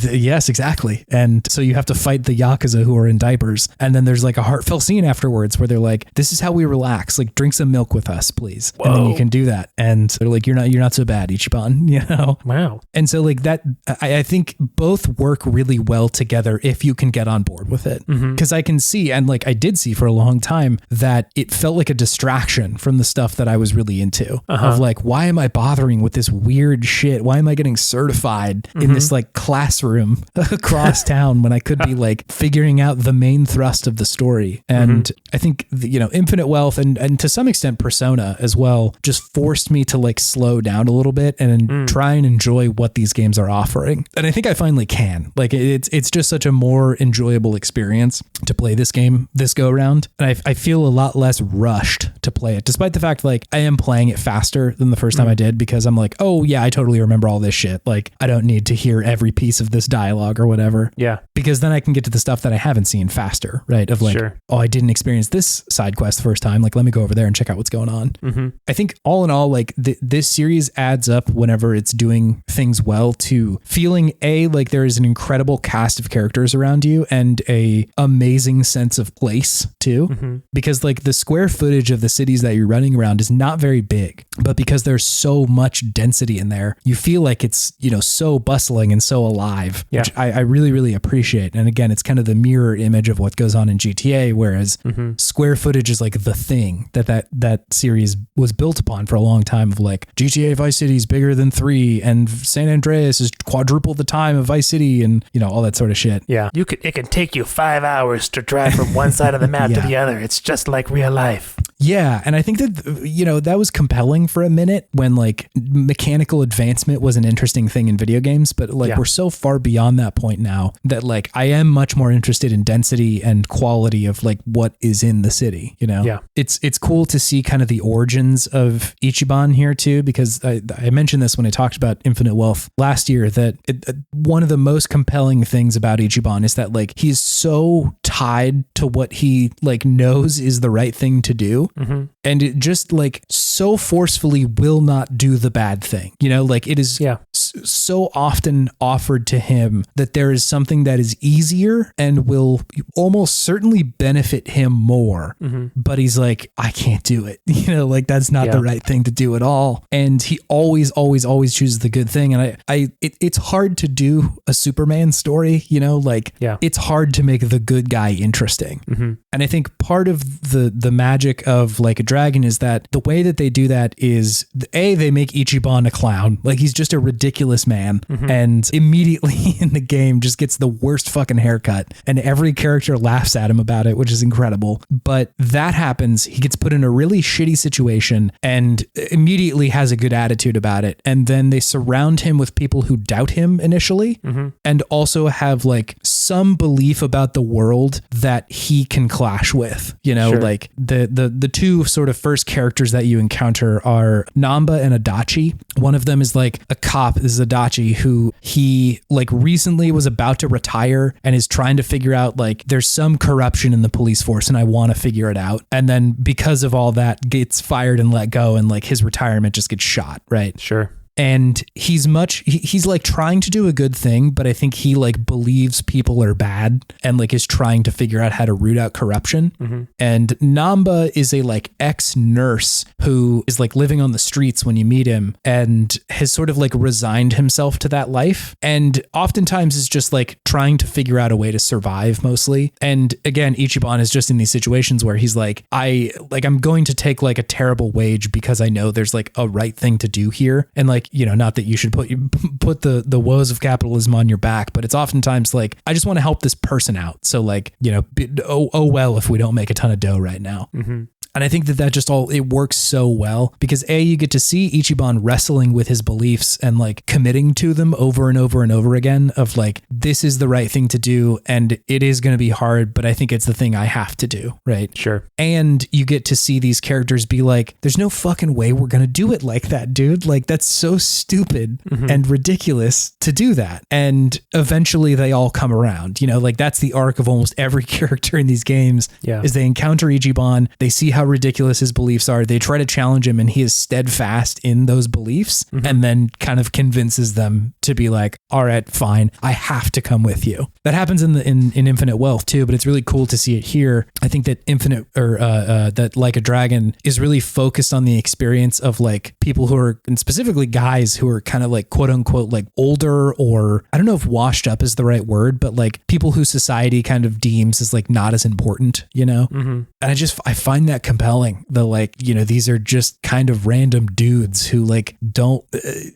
Yes, exactly. And so you have to fight the Yakuza who are in diapers. And then there's like a heartfelt scene afterwards where they're like, this is how we relax. Like drink some milk with us, please. Whoa. And then you can do that. And they're like, you're not so bad, Ichiban, you know? Wow. And so like that, I think both work really well together if you can get on board with it. Because I can see, and like I did see for a long time, that it felt like a distraction from the stuff that I was really into. Of like, why am I bothering with this weird shit? Why am I getting certified in this like classroom across town when I could be like figuring out the main thrust of the story? And I think Infinite Wealth and to some extent Persona as well just forced me to like slow down a little bit and try and enjoy what these games are offering. And I think I finally can. Like it's just such a more enjoyable experience to play this game this go around. And I feel a lot less rushed to play it, despite the fact like I am playing it faster than the first time I did, because I'm like, oh yeah, I totally remember all this shit. Like I don't need to hear every piece of this dialogue or whatever. Yeah. Because then I can get to the stuff that I haven't seen faster, right? Of like, oh, I didn't experience this side quest the first time. Like, let me go over there and check out what's going on. I think all in all, like this series adds up whenever it's doing things well to feeling like there is an incredible cast of characters around you and a amazing sense of place too. Because like the square footage of the cities that you're running around is not very big, but because there's so much density in there, you feel like it's, so bustling and so so alive, which I really, really appreciate. And again, it's kind of the mirror image of what goes on in GTA, whereas square footage is like the thing that series was built upon for a long time, of like GTA Vice City is bigger than 3 and San Andreas is quadruple the time of Vice City, and all that sort of shit. Yeah. It can take you 5 hours to drive from one side of the map to the other. It's just like real life. Yeah, and I think that, that was compelling for a minute when like mechanical advancement was an interesting thing in video games, but like we're so far beyond that point now that like I am much more interested in density and quality of like what is in the city, Yeah. It's cool to see kind of the origins of Ichiban here too, because I mentioned this when I talked about Infinite Wealth last year, that one of the most compelling things about Ichiban is that like he's so tied to what he like knows is the right thing to do. And it just like so forcefully will not do the bad thing. Like it is so often offered to him that there is something that is easier and will almost certainly benefit him more. But he's like, I can't do it. Like that's not the right thing to do at all. And he always chooses the good thing. And it's hard to do a Superman story, it's hard to make the good guy interesting. And I think part of the magic of Like a Dragon is that the way that they do that is they make Ichiban a clown. Like he's just a ridiculous man, and immediately in the game just gets the worst fucking haircut, and every character laughs at him about it, which is incredible. But that happens, he gets put in a really shitty situation and immediately has a good attitude about it. And then they surround him with people who doubt him initially, and also have like some belief about the world that he can clash with, like the two sort of first characters that you encounter are Namba and Adachi. One of them is like a cop. This is Adachi, who he like recently was about to retire and is trying to figure out like there's some corruption in the police force and I want to figure it out. And then because of all that gets fired and let go, and like his retirement just gets shot. Right. Sure. And he's like trying to do a good thing, but I think he like believes people are bad and like is trying to figure out how to root out corruption. And Namba is a like ex-nurse who is like living on the streets when you meet him, and has sort of like resigned himself to that life, and oftentimes is just like trying to figure out a way to survive mostly. And again, Ichiban is just in these situations where he's like, I'm going to take like a terrible wage because I know there's like a right thing to do here. And like, not that you should put the woes of capitalism on your back, but it's oftentimes like, I just want to help this person out. So like, well, if we don't make a ton of dough right now. And I think that just it works so well because you get to see Ichiban wrestling with his beliefs and like committing to them over and over and over again of like, this is the right thing to do. And it is going to be hard, but I think it's the thing I have to do. Right. Sure. And you get to see these characters be like, there's no fucking way we're going to do it like that, dude. Like that's so stupid and ridiculous to do that. And eventually they all come around, like that's the arc of almost every character in these games is they encounter Ichiban, they see how ridiculous his beliefs are. They try to challenge him and he is steadfast in those beliefs and then kind of convinces them to be like, all right, fine, I have to come with you. That happens in Infinite Wealth too, but it's really cool to see it here. I think that that Like a Dragon is really focused on the experience of like people who are, and specifically guys who are kind of like quote unquote like older, or I don't know if washed up is the right word, but like people who society kind of deems as like not as important, And I find that compelling. These are just kind of random dudes who like don't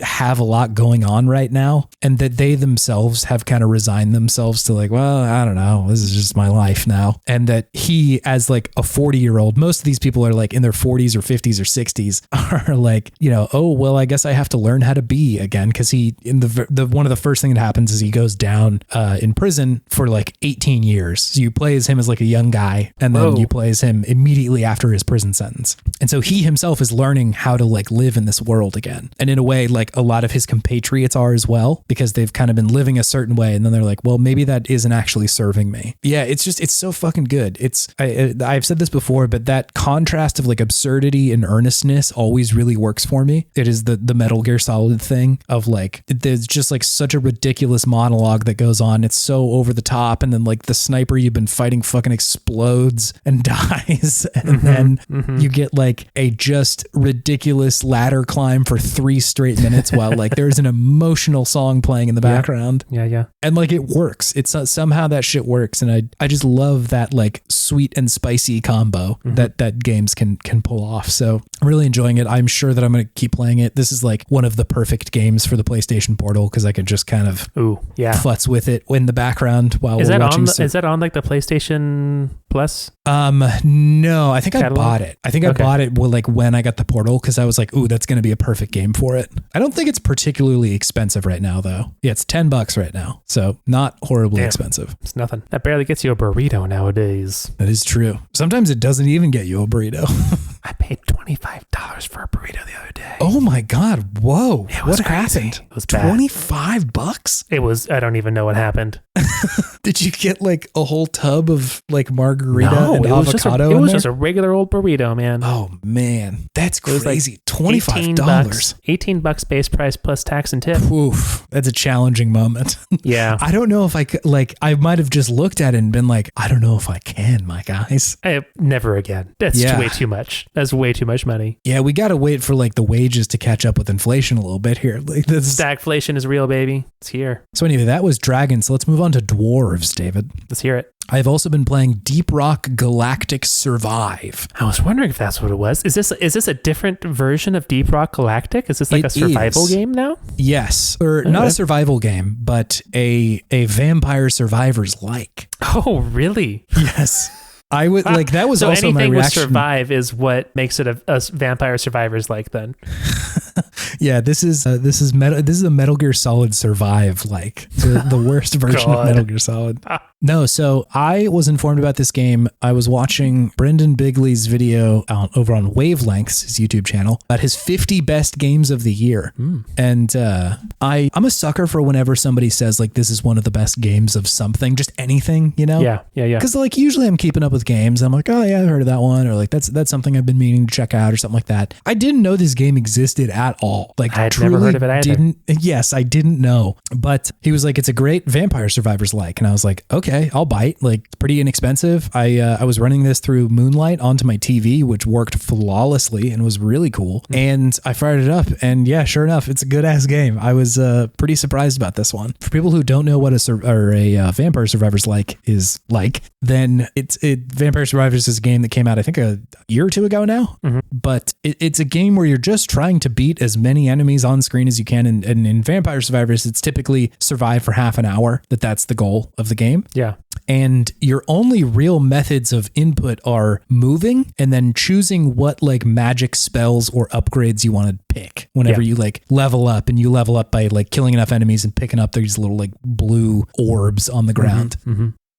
have a lot going on right now, and that they themselves have kind of resigned themselves to like, well, I don't know, this is just my life now. And that he, as like a 40-year-old, most of these people are like in their 40s or 50s or 60s, are like, oh, well, I guess I have to learn how to be again. Cause he, in the one of the first thing that happens is he goes down in prison for like 18 years. So you play as him as like a young guy, and then you play as him immediately after his prison sentence. And so he himself is learning how to like live in this world again. And in a way, like a lot of his compatriots are as well, because they've kind of been living a certain way. And then they're like, well, maybe that isn't actually serving me. Yeah. It's so fucking good. I've said this before, but that contrast of like absurdity and earnestness always really works for me. It is the Metal Gear Solid thing of like, there's just like such a ridiculous monologue that goes on. It's so over the top. And then like the sniper you've been fighting fucking explodes and dies. And then you get like a just ridiculous ladder climb for 3 straight minutes while like there's an emotional song playing in the background. Yeah. And like it works. It's somehow that shit works. And I just love that like sweet and spicy combo that games can pull off. So I'm really enjoying it. I'm sure that I'm going to keep playing it. This is like one of the perfect games for the PlayStation Portal because I can just kind of futz with it in the background while we're watching. Is that on like the PlayStation Plus? No, I think catalog? I bought it. I think I bought it like when I got the Portal because I was like, ooh, that's going to be a perfect game for it. I don't think it's particularly expensive right now though. Yeah, it's $10 right now. So not horribly expensive. It's nothing. That barely gets you a burrito nowadays. That is true. Sometimes it doesn't even get you a burrito. I paid $25 for a burrito the other day. Oh my God. Whoa. What happened? It was bad. $25? It was, I don't even know what happened. Did you get like a whole tub of like margarita and it avocado? Was just a regular old burrito, man. Oh man. That's crazy. Like $25. $18 base price plus tax and tip. Oof. That's a challenging moment. Yeah. I don't know if I could, like, I might have just looked at it and been like, I don't know if I can, my guys. Never again. That's way too much. That's way too much money. Yeah, we got to wait for like the wages to catch up with inflation a little bit here. Like stagflation is real, baby. It's here. So anyway, that was Dragons. So let's move on to dwarves, David. Let's hear it. I've also been playing Deep Rock Galactic Survive. I was wondering if that's what it was. Is this a different version of Deep Rock Galactic? Is this like a survival game now? Yes. Or not a survival game, but a Vampire Survivors like. Oh, really? Yes. I would like that was so also my reaction. Anything with survive is what makes it a Vampire Survivors like then. Yeah, this is a Metal Gear Solid Survive like the worst version of Metal Gear Solid. No, so I was informed about this game. I was watching Brendan Bigley's video over on Wavelengths, his YouTube channel, about his 50 best games of the year. And I'm a sucker for whenever somebody says like this is one of the best games of something, just anything, you know? Yeah. Because like usually I'm keeping up with games. I'm like, oh yeah, I've heard of that one, or like that's something I've been meaning to check out, or something like that. I didn't know this game existed at all. Like I had never heard of it either. Yes, I didn't know. But he was like, it's a great Vampire Survivors like, and I was like, okay, I'll bite. Like it's pretty inexpensive. I was running this through Moonlight onto my TV, which worked flawlessly and was really cool. And I fired it up, and yeah, sure enough, it's a good ass game. I was pretty surprised about this one. For people who don't know what a Vampire Survivors like is like, then Vampire Survivors is a game that came out I think a year or two ago now. But it's a game where you're just trying to beat as many enemies on screen as you can. And in Vampire Survivors, it's typically survive for half an hour. That's the goal of the game. Yeah. And your only real methods of input are moving and then choosing what like magic spells or upgrades you want to pick whenever you like level up, and you level up by like killing enough enemies and picking up these little like blue orbs on the ground.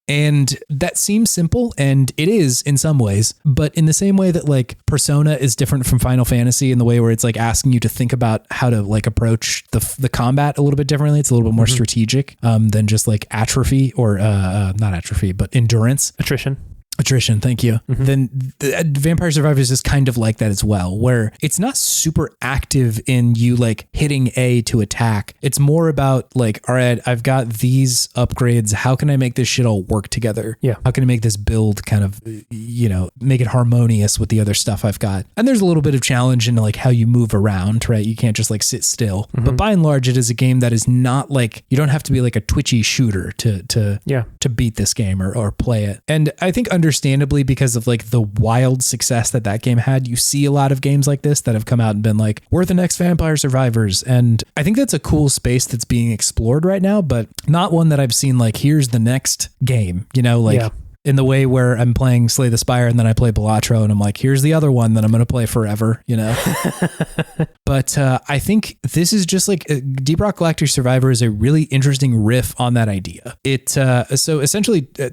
And that seems simple, and it is in some ways, but in the same way that like Persona is different from Final Fantasy in the way where it's like asking you to think about how to like approach the combat a little bit differently. It's a little bit more strategic than just like atrophy or not atrophy, but endurance. Attrition, thank you. Then Vampire Survivors is kind of like that as well, where it's not super active in you like hitting A to attack. It's more about like, all right, I've got these upgrades. How can I make this shit all work together? Yeah. How can I make this build kind of, make it harmonious with the other stuff I've got? And there's a little bit of challenge in like how you move around, right? You can't just like sit still. But by and large, it is a game that is not like, you don't have to be like a twitchy shooter to beat this game or play it. And I think understandably, because of like the wild success that game had, you see a lot of games like this that have come out and been like, we're the next Vampire Survivors. And I think that's a cool space that's being explored right now, but not one that I've seen like, here's the next game, in the way where I'm playing Slay the Spire and then I play Balatro and I'm like, here's the other one that I'm going to play forever, But I think this is just like Deep Rock Galactic Survivor is a really interesting riff on that idea. So essentially a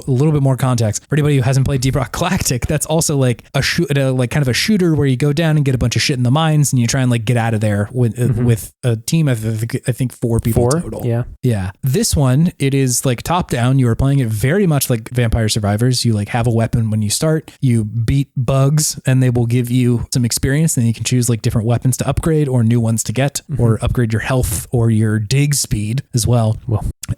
little bit more context for anybody who hasn't played Deep Rock Galactic. That's also like like kind of a shooter where you go down and get a bunch of shit in the mines and you try and like get out of there with a team of I think 4 people total. Yeah. This one, it is like top down. You are playing it very much like Vampire Survivors. You like have a weapon when you start, you beat bugs and they will give you some experience, and then you can choose like different weapons to upgrade or new ones to get or upgrade your health or your dig speed as well.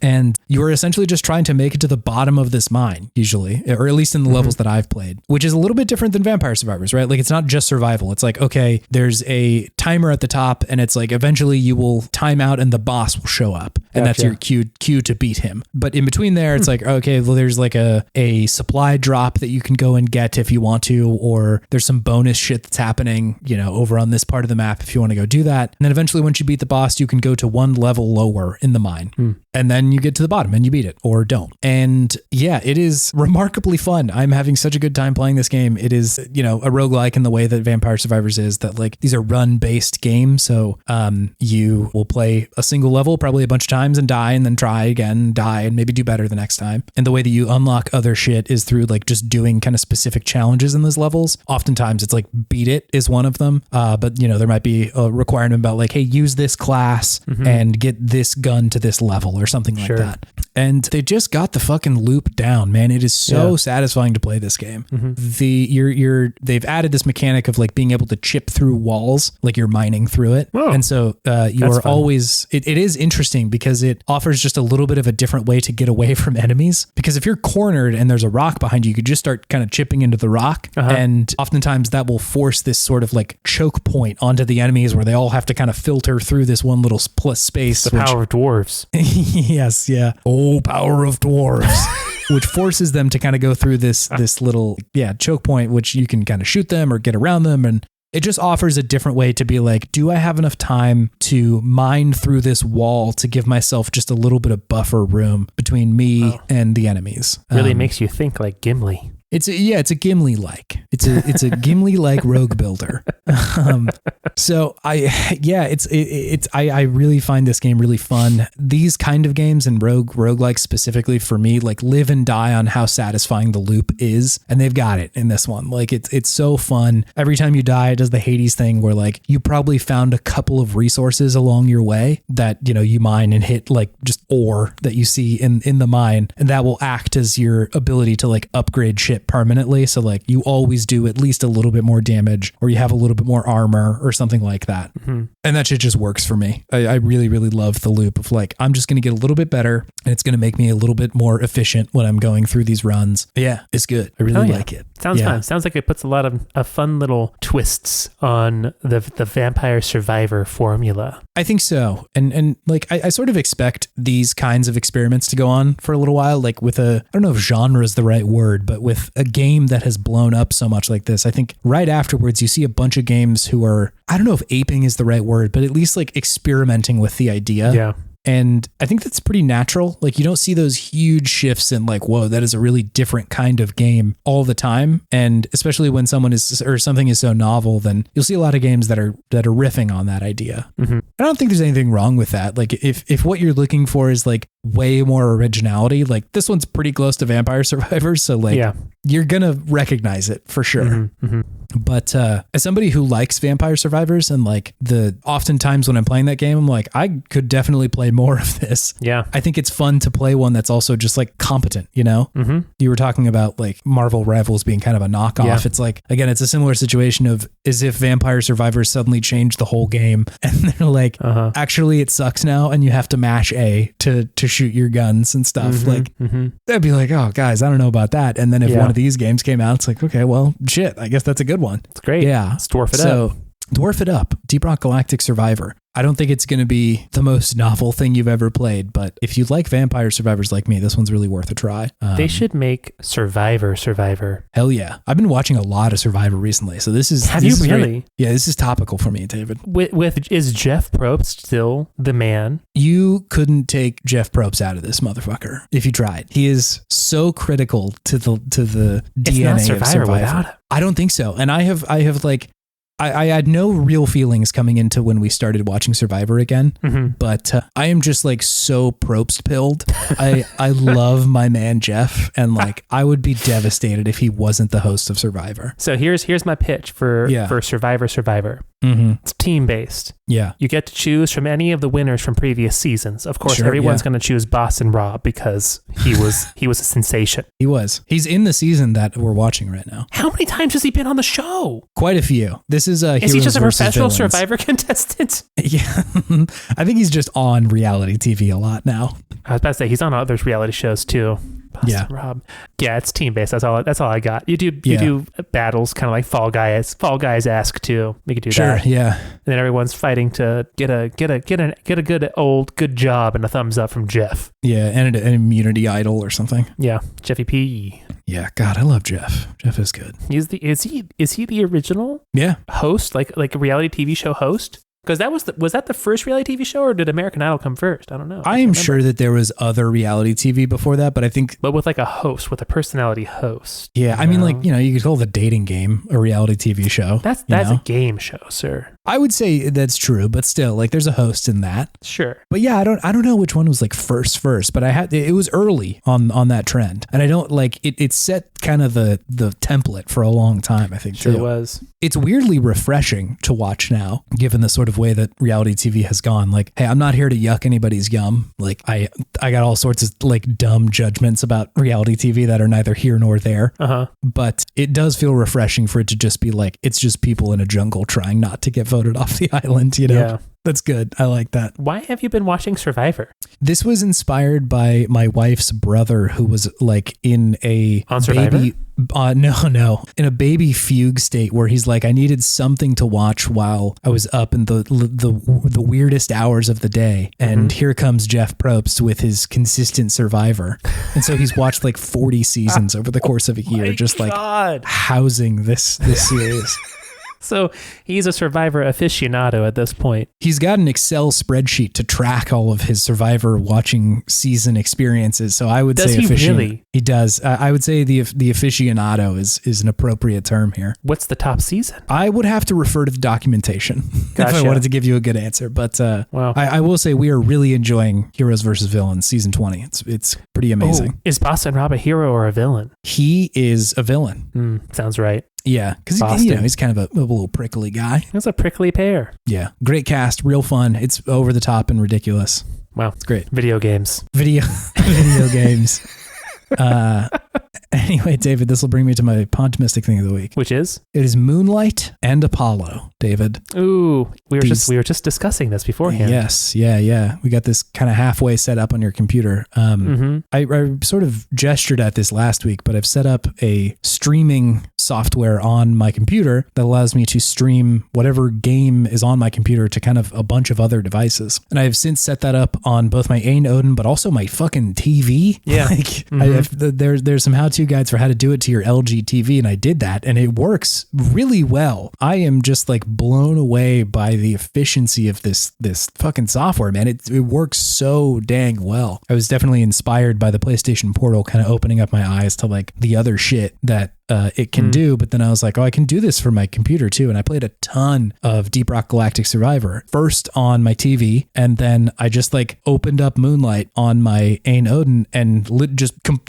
And you are essentially just trying to make it to the bottom of this mine, usually, or at least in the levels that I've played, which is a little bit different than Vampire Survivors, right? Like, it's not just survival. It's like, okay, there's a timer at the top, and it's like eventually you will time out and the boss will show up. And that's your cue to beat him. But in between there, it's like, okay, well, there's like a supply drop that you can go and get if you want to, or there's some bonus shit that's happening, over on this part of the map if you want to go do that. And then eventually, once you beat the boss, you can go to one level lower in the mine. And then you get to the bottom and you beat it, or don't. And yeah, it is remarkably fun. I'm having such a good time playing this game. It is, a roguelike in the way that Vampire Survivors is, that like these are run-based games. So you will play a single level probably a bunch of times and die, and then try again, die, and maybe do better the next time. And the way that you unlock other shit is through like just doing kind of specific challenges in those levels. Oftentimes it's like beat it is one of them. But there might be a requirement about like, hey, use this class and get this gun to this level or something like that. And they just got the fucking loop down, man. It is so satisfying to play this game. They've added this mechanic of like being able to chip through walls, like you're mining through it. Oh, and so you are always, it is interesting because it offers just a little bit of a different way to get away from enemies. Because if you're cornered and there's a rock behind you, you could just start kind of chipping into the rock. And oftentimes that will force this sort of like choke point onto the enemies where they all have to kind of filter through this one little space. The power of dwarves. Yes, yeah. Oh, power of dwarves. Which forces them to kind of go through this little, choke point, which you can kind of shoot them or get around them. And it just offers a different way to be like, do I have enough time to mine through this wall to give myself just a little bit of buffer room between me and the enemies? Really makes you think like Gimli. It's a Gimli-like. It's a Gimli-like rogue builder. So I really find this game really fun. These kind of games and roguelike specifically for me, like live and die on how satisfying the loop is. And they've got it in this one. Like it's so fun. Every time you die, it does the Hades thing where like you probably found a couple of resources along your way that, you mine and hit like just ore that you see in the mine. And that will act as your ability to like upgrade shit permanently. So like you always do at least a little bit more damage, or you have a little bit more armor or something like that. And that shit just works for me. I really, really love the loop of like, I'm just going to get a little bit better and it's going to make me a little bit more efficient when I'm going through these runs. Yeah, it's good. I really like it. Sounds fun. Sounds like it puts a lot of fun little twists on the Vampire Survivor formula. I think so. And like, I sort of expect these kinds of experiments to go on for a little while, like with I don't know if genre is the right word, but with a game that has blown up so much like this, I think right afterwards you see a bunch of games who are, I don't know if aping is the right word, but at least like experimenting with the idea. Yeah. And I think that's pretty natural. Like you don't see those huge shifts in like, whoa, that is a really different kind of game all the time. And especially when something is so novel, then you'll see a lot of games that are riffing on that idea. I don't think there's anything wrong with that. Like if what you're looking for is like way more originality, like this one's pretty close to Vampire Survivors. So like you're going to recognize it for sure. But as somebody who likes Vampire Survivors and like oftentimes when I'm playing that game, I'm like, I could definitely play more of this. Yeah. I think it's fun to play one that's also just like competent, You were talking about like Marvel Rivals being kind of a knockoff. Yeah. It's like, again, it's a similar situation of as if Vampire Survivors suddenly changed the whole game and they're like, actually it sucks now and you have to mash A to shoot your guns and stuff. They'd be like, oh guys, I don't know about that. And then if one of these games came out, it's like, okay, well shit, I guess that's a good one. It's great. Yeah. Let's dwarf it up. Dwarf it up. Deep Rock Galactic Survivor. I don't think it's going to be the most novel thing you've ever played, but if you like Vampire Survivors like me, this one's really worth a try. They should make Survivor. Hell yeah. I've been watching a lot of Survivor recently, so this is... Have you really? This is topical for me, David. Is Jeff Probst still the man? You couldn't take Jeff Probst out of this motherfucker if you tried. He is so critical to the DNA of Survivor. Without him. I don't think so. And I have like... I had no real feelings coming into when we started watching Survivor again, but I am just like so Probst pilled. I love my man Jeff, and like I would be devastated if he wasn't the host of Survivor. So here's my pitch for Survivor. It's team-based. Yeah. You get to choose from any of the winners from previous seasons. Of course, everyone's going to choose Boston Rob because he was a sensation. He was. He's in the season that we're watching right now. How many times has he been on the show? Quite a few. This is Is he just a professional Survivor contestant? Yeah. I think he's just on reality TV a lot now. I was about to say, he's on other reality shows too. Boston Rob. Yeah, it's team based. That's all I got. You do battles kind of like Fall Guys. Fall Guys ask too. We could do that. Sure, yeah. And then everyone's fighting to get a good job and a thumbs up from Jeff. Yeah, and an immunity idol or something. Yeah, Jeffy P. Yeah, God, I love Jeff. Jeff is good. Is he the original host, like a reality TV show host? Because was that the first reality TV show, or did American Idol come first? I don't know. I am sure that there was other reality TV before that, but I think... But with like a host, with a personality host. Yeah, I mean, like, you could call The Dating Game a reality TV show. That's a game show, sir. I would say that's true, but still, like, there's a host in that. Sure. But yeah, I don't know which one was like first, but it was early on that trend. And I don't like it set kind of the template for a long time, I think. Sure too. It was. It's weirdly refreshing to watch now, given the sort of way that reality TV has gone. Like, hey, I'm not here to yuck anybody's yum. Like, I got all sorts of like dumb judgments about reality TV that are neither here nor there. But it does feel refreshing for it to just be like, it's just people in a jungle trying not to get voted off the island, you know? Yeah. That's good. I like that. Why have you been watching Survivor? This was inspired by my wife's brother, who was like in a baby, in a baby fugue state where he's like, I needed something to watch while I was up in the weirdest hours of the day. And here comes Jeff Probst with his consistent Survivor. And so he's watched like 40 seasons over the course of a year, just like housing this series. So he's a Survivor aficionado at this point. He's got an Excel spreadsheet to track all of his Survivor watching season experiences. So I would say really? He does. I would say the aficionado is an appropriate term here. What's the top season? I would have to refer to the documentation if I wanted to give you a good answer. But I will say we are really enjoying Heroes versus Villains season 20. It's pretty amazing. Is Boston Rob a hero or a villain? He is a villain. Sounds right. Yeah, because he's kind of a little prickly guy. He's a prickly pear. Yeah, great cast, real fun. It's over the top and ridiculous. Wow, it's great. Video games. Video games. Anyway, David, this will bring me to my Podtimistic thing of the week. Which is? It is Moonlight and Apollo, David. Ooh, we were just discussing this beforehand. Yes, yeah. We got this kind of halfway set up on your computer. I sort of gestured at this last week, but I've set up a streaming software on my computer that allows me to stream whatever game is on my computer to kind of a bunch of other devices. And I have since set that up on both my Ain Odin, but also my fucking TV. Yeah. There's some how-to guides for how to do it to your LG TV, and I did that, and it works really well. I am just like blown away by the efficiency of this fucking software, man. It works so dang well. I was definitely inspired by the PlayStation Portal kind of opening up my eyes to like the other shit that it can do, but then I was like, I can do this for my computer too. And I played a ton of Deep Rock Galactic Survivor, first on my TV, and then I just like opened up Moonlight on my Ain Odin and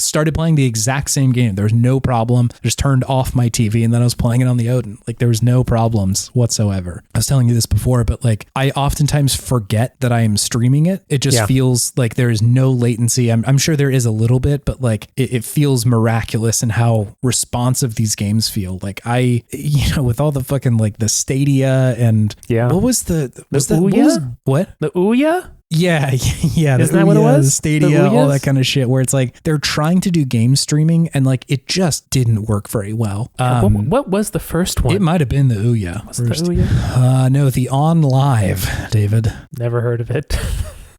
started playing the exact same game. There was no problem. I just turned off my TV and then I was playing it on the Odin. Like there was no problems whatsoever. I was telling you this before, but like I oftentimes forget that I am streaming it. It just feels like there is no latency. I'm sure there is a little bit, but like it feels miraculous in how responsive these games feel. Like with all the fucking like the Stadia and what was the Ouya? What? The Ouya? Yeah. Isn't that what it was? Stadia, all that kind of shit, where it's like they're trying to do game streaming and like it just didn't work very well. What was the first one? It might have been the Ouya. Was it the Ouya? No, the On Live, David. Never heard of it.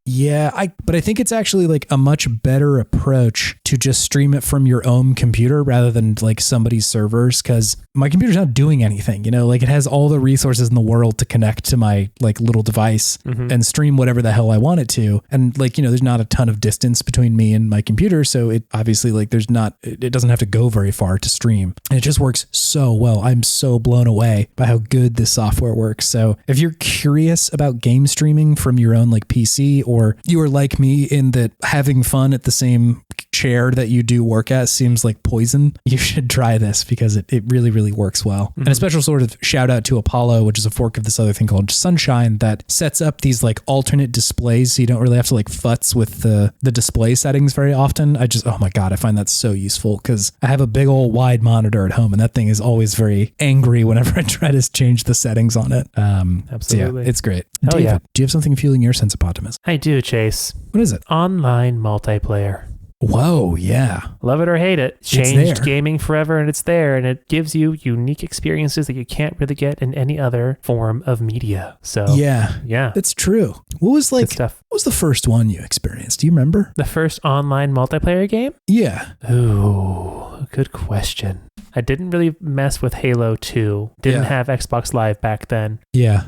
Yeah, but I think it's actually like a much better approach to just stream it from your own computer rather than like somebody's servers, because my computer's not doing anything, like it has all the resources in the world to connect to my like little device and stream whatever the hell I want it to. And like, there's not a ton of distance between me and my computer. So it obviously like it doesn't have to go very far to stream. And it just works so well. I'm so blown away by how good this software works. So if you're curious about game streaming from your own like PC, or you are like me in that having fun at the same chair that you do work at seems like poison, you should try this because it really, really works well. And a special sort of shout out to Apollo, which is a fork of this other thing called Sunshine that sets up these like alternate displays so you don't really have to like futz with the display settings very often. Oh my God, I find that so useful because I have a big old wide monitor at home and that thing is always very angry whenever I try to change the settings on it. Absolutely. So yeah, it's great. Hell David, yeah. do you have something fueling your sense of optimism? I do, Chase. What is it? Online multiplayer. Whoa, yeah. Love it or hate it. Changed gaming forever, and it's there, and it gives you unique experiences that you can't really get in any other form of media. So yeah, that's true. What was the first one you experienced? Do you remember? The first online multiplayer game? Yeah. Ooh, good question. I didn't really mess with Halo 2. Didn't have Xbox Live back then. Yeah.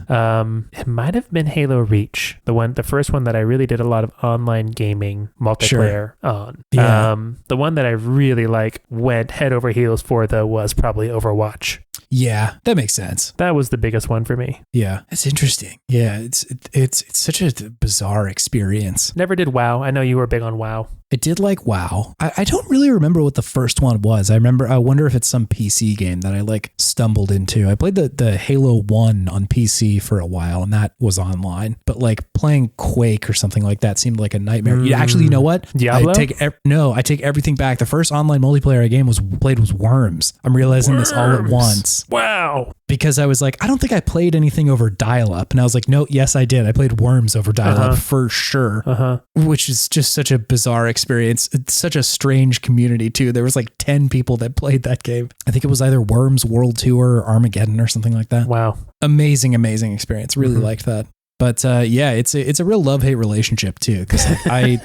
It might have been Halo Reach, the first one that I really did a lot of online gaming multiplayer on. Yeah. The one that I really went head over heels for though was probably Overwatch. Yeah, that makes sense. That was the biggest one for me. Yeah, it's interesting. Yeah, it's such a bizarre experience. Never did WoW. I know you were big on WoW. I did like WoW. I don't really remember what the first one was. I wonder if it's some PC game that I stumbled into. I played the Halo 1 on PC for a while and that was online. But playing Quake or something like that seemed like a nightmare. Actually, you know what? Diablo? I take everything back. The first online multiplayer game was Worms. I'm realizing this all at once. Wow. Because I was like, I don't think I played anything over dial-up. And I was like, no, yes, I did. I played Worms over dial-up for sure, which is just such a bizarre experience. It's such a strange community too. There was 10 people that played that game. I think it was either Worms World Tour or Armageddon or something like that. Wow. Amazing experience. Really liked that. But it's a real love-hate relationship too. Because I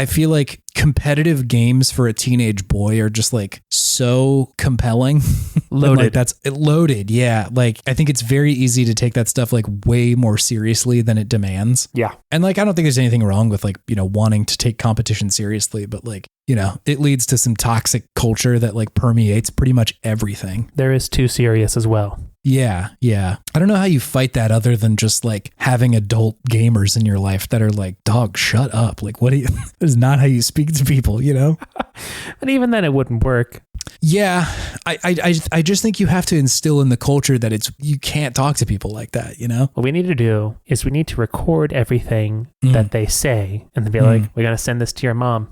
feel like competitive games for a teenage boy are just so compelling. Loaded. That's loaded. Yeah. I think it's very easy to take that stuff way more seriously than it demands. Yeah. And I don't think there's anything wrong with wanting to take competition seriously, but it leads to some toxic culture that permeates pretty much everything. There is too serious as well. Yeah. I don't know how you fight that other than just having adult gamers in your life that are dog, shut up. What do you, that is not how you speak to people, But even then it wouldn't work. Yeah. I just think you have to instill in the culture that you can't talk to people like that, What we need to do is we need to record everything that they say and then be we're going to send this to your mom.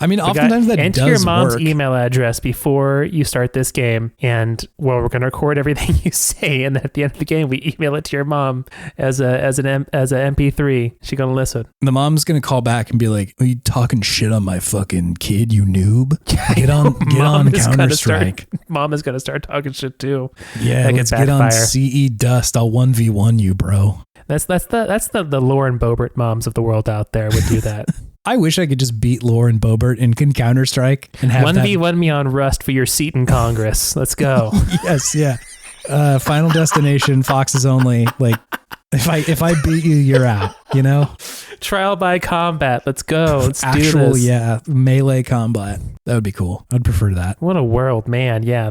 I mean, oftentimes that does enter your mom's work. email address before you start this game, and we're going to record everything you say, and then at the end of the game, we email it to your mom as a MP3. She's going to listen. The mom's going to call back and be like, "Are you talking shit on my fucking kid, you noob? Get on Counter-Strike." Mom is going to start talking shit too. Yeah, let's get on CE Dust. I'll 1v1 you, bro. That's the Lauren Boebert moms of the world out there would do that. I wish I could just beat Lauren Boebert in Counter-Strike and have 1v1 me on Rust for your seat in Congress. Let's go. Yes, yeah. Final Destination, Foxes Only. If I beat you, you're out, Trial by combat. Let's go. Let's do this. Yeah, melee combat. That would be cool. I'd prefer that. What a world, man. Yeah.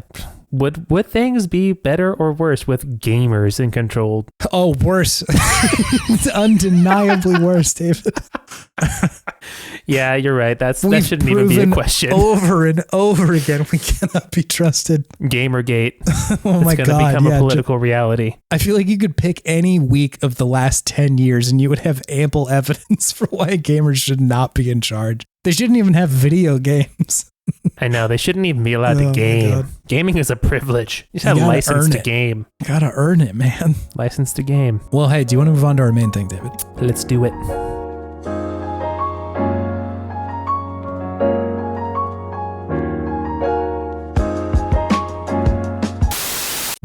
Would things be better or worse with gamers in control? Oh, worse. It's undeniably worse, David. Yeah, you're right. That shouldn't even be a question. Over and over again, we cannot be trusted. Gamergate. Oh my God. It's going to become a political reality. I feel like you could pick any week of the last 10 years and you would have ample evidence for why gamers should not be in charge. They shouldn't even have video games. I know. They shouldn't even be allowed to game. Gaming is a privilege. You just have license to game. You gotta earn it, man. License to game. Well, hey, do you want to move on to our main thing, David? Let's do it.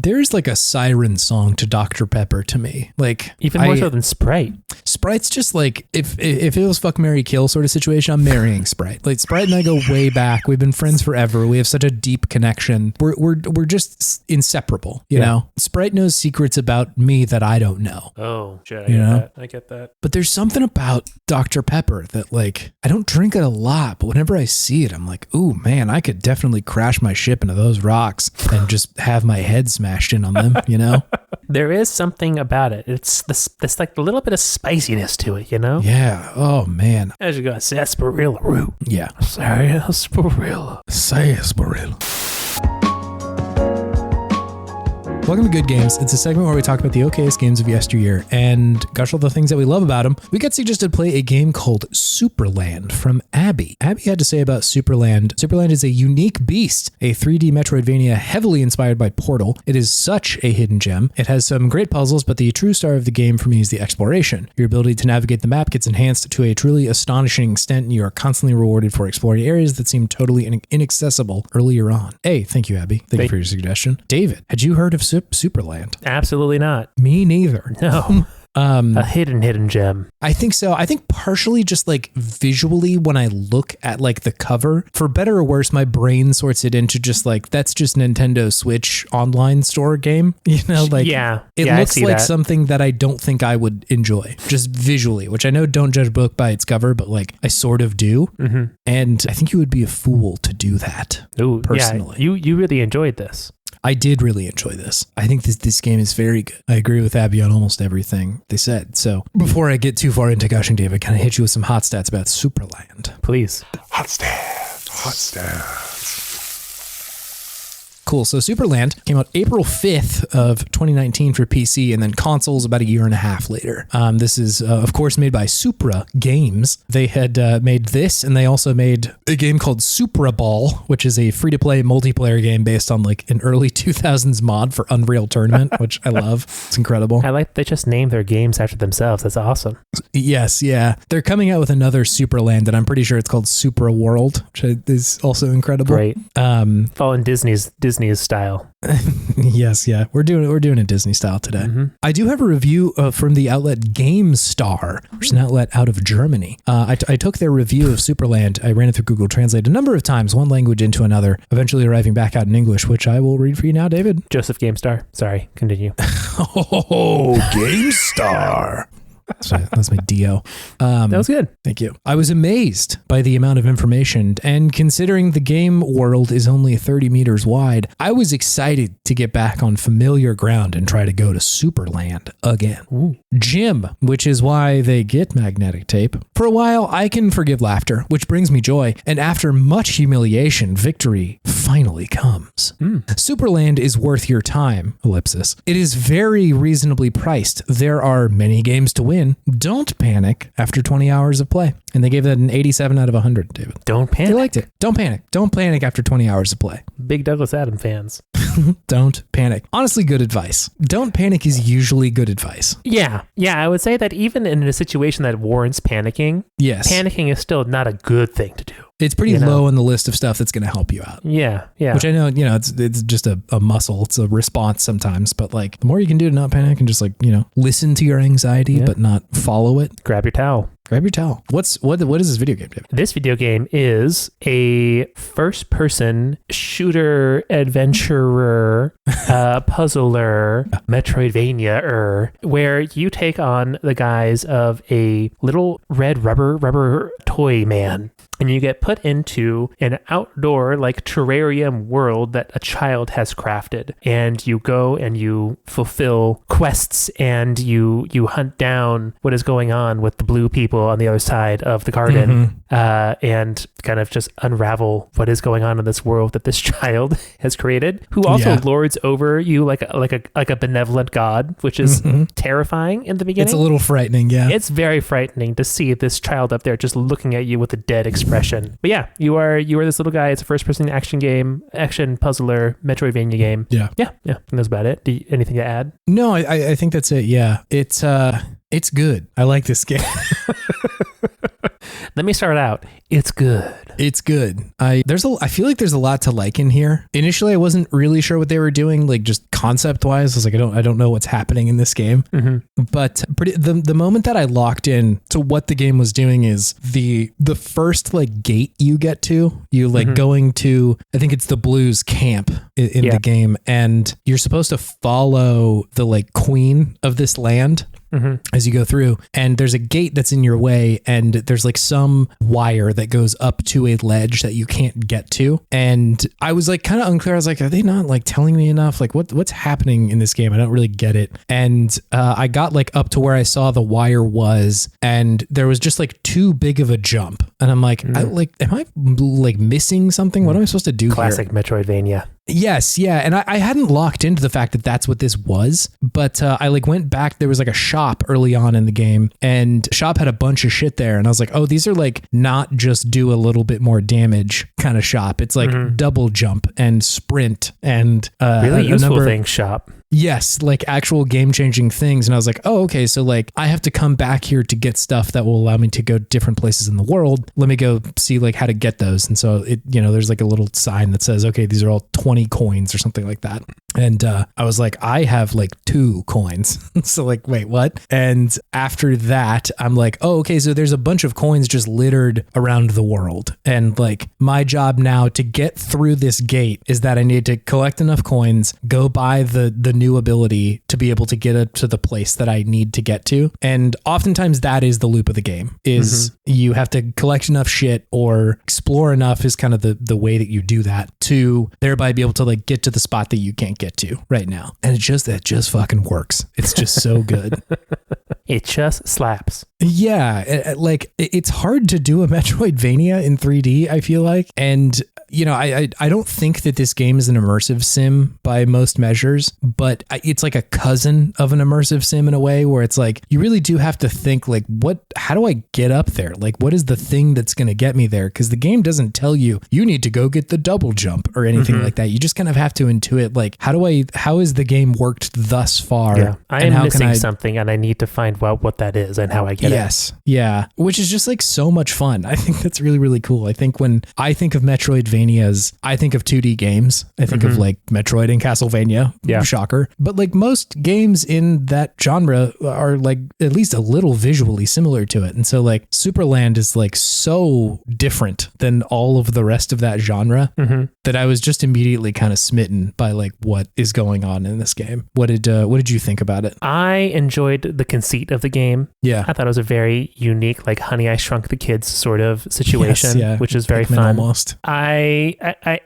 There's a siren song to Dr. Pepper to me. Even more so than Sprite. Sprite's just if it was fuck, marry, kill sort of situation, I'm marrying Sprite. Sprite and I go way back. We've been friends forever. We have such a deep connection. We're just inseparable, you know? Sprite knows secrets about me that I don't know. Oh, shit. I get that. But there's something about Dr. Pepper that I don't drink it a lot, but whenever I see it, I'm like, ooh, man, I could definitely crash my ship into those rocks and just have my head smashed suggestion on them, you know? There is something about it. It's this like a little bit of spiciness to it, you know? Yeah. Oh, man. As you go, sarsaparilla root. Yeah. Sarsaparilla. Sarsaparilla. Welcome to Good Games. It's a segment where we talk about the okayest games of yesteryear and gush all the things that we love about them. We got suggested to play a game called Supraland from Abbie. Abbie had to say about Supraland. Supraland is a unique beast, a 3D Metroidvania heavily inspired by Portal. It is such a hidden gem. It has some great puzzles, but the true star of the game for me is the exploration. Your ability to navigate the map gets enhanced to a truly astonishing extent, and you are constantly rewarded for exploring areas that seem totally inaccessible earlier on. Hey, thank you, Abbie. Thank you for your suggestion. David, had you heard of Supraland? Absolutely not. Me neither. No. A hidden gem. I think so. I think partially just like visually when I look at like the cover, for better or worse, my brain sorts it into just like, that's just Nintendo Switch online store game. You know, like it looks like something that I don't think I would enjoy just visually, which I know don't judge a book by its cover, but like I sort of do. Mm-hmm. And I think you would be a fool to do that. Ooh, personally. Yeah, you really enjoyed this. I did really enjoy this. I think this game is very good. I agree with Abbie on almost everything they said. So before I get too far into gushing, David, can I hit you with some hot stats about Supraland? Please. Hot stats. Cool. So Supraland came out April 5th of 2019 for PC and then consoles about a year and a half later. This is, of course, made by Supra Games. They had made this, and they also made a game called Supra Ball, which is a free-to-play multiplayer game based on like an early 2000s mod for Unreal Tournament, which I love. It's incredible. I like they just named their games after themselves. That's awesome. Yes, yeah. They're coming out with another Supraland, and I'm pretty sure it's called Supra World, which is also incredible. Great. Following Disney's style. Yes, yeah. We're doing a Disney style today. Mm-hmm. I do have a review from the outlet GameStar, which is an outlet out of Germany. I took their review of Supraland. I ran it through Google Translate a number of times, one language into another, eventually arriving back out in English, which I will read for you now, David. Joseph GameStar. Sorry, continue. Oh, GameStar. That's my DO. That was good. Thank you. I was amazed by the amount of information, and considering the game world is only 30 meters wide, I was excited to get back on familiar ground and try to go to Supraland again. Ooh. Jim, which is why they get magnetic tape. For a while, I can forgive laughter, which brings me joy, and after much humiliation, victory finally comes. Supraland is worth your time, ellipsis. It is very reasonably priced. There are many games to win. Don't panic after 20 hours of play. And they gave that an 87 out of 100, David. Don't panic. They liked it. Don't panic. Don't panic after 20 hours of play. Big Douglas Adams fans. Don't panic. Honestly, good advice. Don't panic is usually good advice. Yeah. I would say that even in a situation that warrants panicking, panicking is still not a good thing to do. It's pretty low on the list of stuff that's going to help you out. Yeah. Which I know, it's just a muscle. It's a response sometimes. But like the more you can do to not panic and just like, listen to your anxiety, but not follow it. Grab your towel. Grab your towel. What is this video game, David? This video game is a first-person shooter, adventurer, puzzler, Metroidvania-er, where you take on the guise of a little red rubber toy man. And you get put into an outdoor, like, terrarium world that a child has crafted. And you go and you fulfill quests and you hunt down what is going on with the blue people on the other side of the garden, and kind of just unravel what is going on in this world that this child has created, who also lords over you like a benevolent god, which is terrifying in the beginning. It's a little frightening, yeah. It's very frightening to see this child up there just looking at you with a dead expression. But yeah, you are this little guy. It's a first-person action puzzler, Metroidvania game. Yeah. And that's about it. Anything to add? No, I think that's it. Yeah, it's good. I like this game. Let me start out. It's good. It's good. I feel like there's a lot to like in here. Initially, I wasn't really sure what they were doing, like just concept wise. I was like, I don't know what's happening in this game. Mm-hmm. But the moment that I locked in to what the game was doing is the first like gate you get to, you like going to, I think it's the Blues camp in the game, and you're supposed to follow the like queen of this land. as you go through. And there's a gate that's in your way, and there's like some wire that goes up to a ledge that you can't get to. And I was like kind of unclear. I was like, are they not like telling me enough? Like what's happening in this game? I don't really get it. And I got like up to where I saw the wire was, and there was just like too big of a jump. And I'm like, am I like missing something? What am I supposed to do? Classic here? Metroidvania. Yes, yeah, and I hadn't locked into the fact that that's what this was, but I like went back. There was like a shop early on in the game, and shop had a bunch of shit there, and I was like, oh, these are like not just do a little bit more damage kind of shop. It's like double jump and sprint and really useful thing shop. Yes, like actual game-changing things. And I was like, oh, okay, so like I have to come back here to get stuff that will allow me to go different places in the world. Let me go see like how to get those. And so it, there's like a little sign that says, okay, these are all 20 coins or something like that. And I was like, I have like 2 coins. So like, wait, what? And after that, I'm like, oh, okay, so there's a bunch of coins just littered around the world. And like my job now to get through this gate is that I need to collect enough coins, go buy the new ability to be able to get it to the place that I need to get to. And oftentimes that is the loop of the game, is you have to collect enough shit or explore enough is kind of the way that you do that to thereby be able to like get to the spot that you can't get to right now. And it just fucking works. It's just so good. It just slaps. Yeah, like it's hard to do a Metroidvania in 3D, I feel like. And I don't think that this game is an immersive sim by most measures, but it's like a cousin of an immersive sim in a way where it's like you really do have to think like, how do I get up there? Like, what is the thing that's going to get me there? Because the game doesn't tell you need to go get the double jump or anything like that. You just kind of have to intuit like, how is the game worked thus far? Yeah, I am missing something, and I need to find out what that is and how I get it. Yes, yeah, which is just like so much fun. I think that's really, really cool. I think when I think of Metroidvanias, I think of 2D games. I think of like Metroid and Castlevania. Yeah. Shocker. But like most games in that genre are like at least a little visually similar to it. And so like Supraland is like so different than all of the rest of that genre that I was just immediately kind of smitten by like what is going on in this game. What did you think about it? I enjoyed the conceit of the game. Yeah. I thought it was a very unique, like Honey, I Shrunk the Kids sort of situation, which is very fun. Almost. I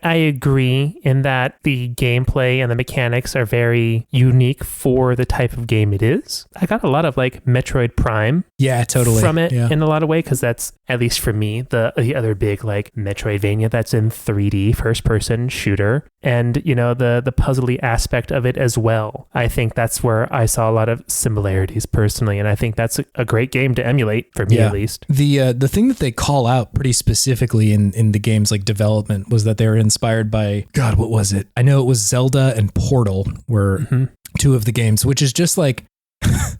agree in that the gameplay and the mechanics are very unique for the type of game it is. I got a lot of like Metroid Prime from it in a lot of ways, because that's, at least for me, the other big like Metroidvania that's in 3D first person shooter, and the puzzly aspect of it as well. I think that's where I saw a lot of similarities personally, and I think that's a great game to emulate for me at least. The thing that they call out pretty specifically in the game's like development was that they were inspired by, God, what was it? I know it was Zelda and Portal were 2 of the games, which is just like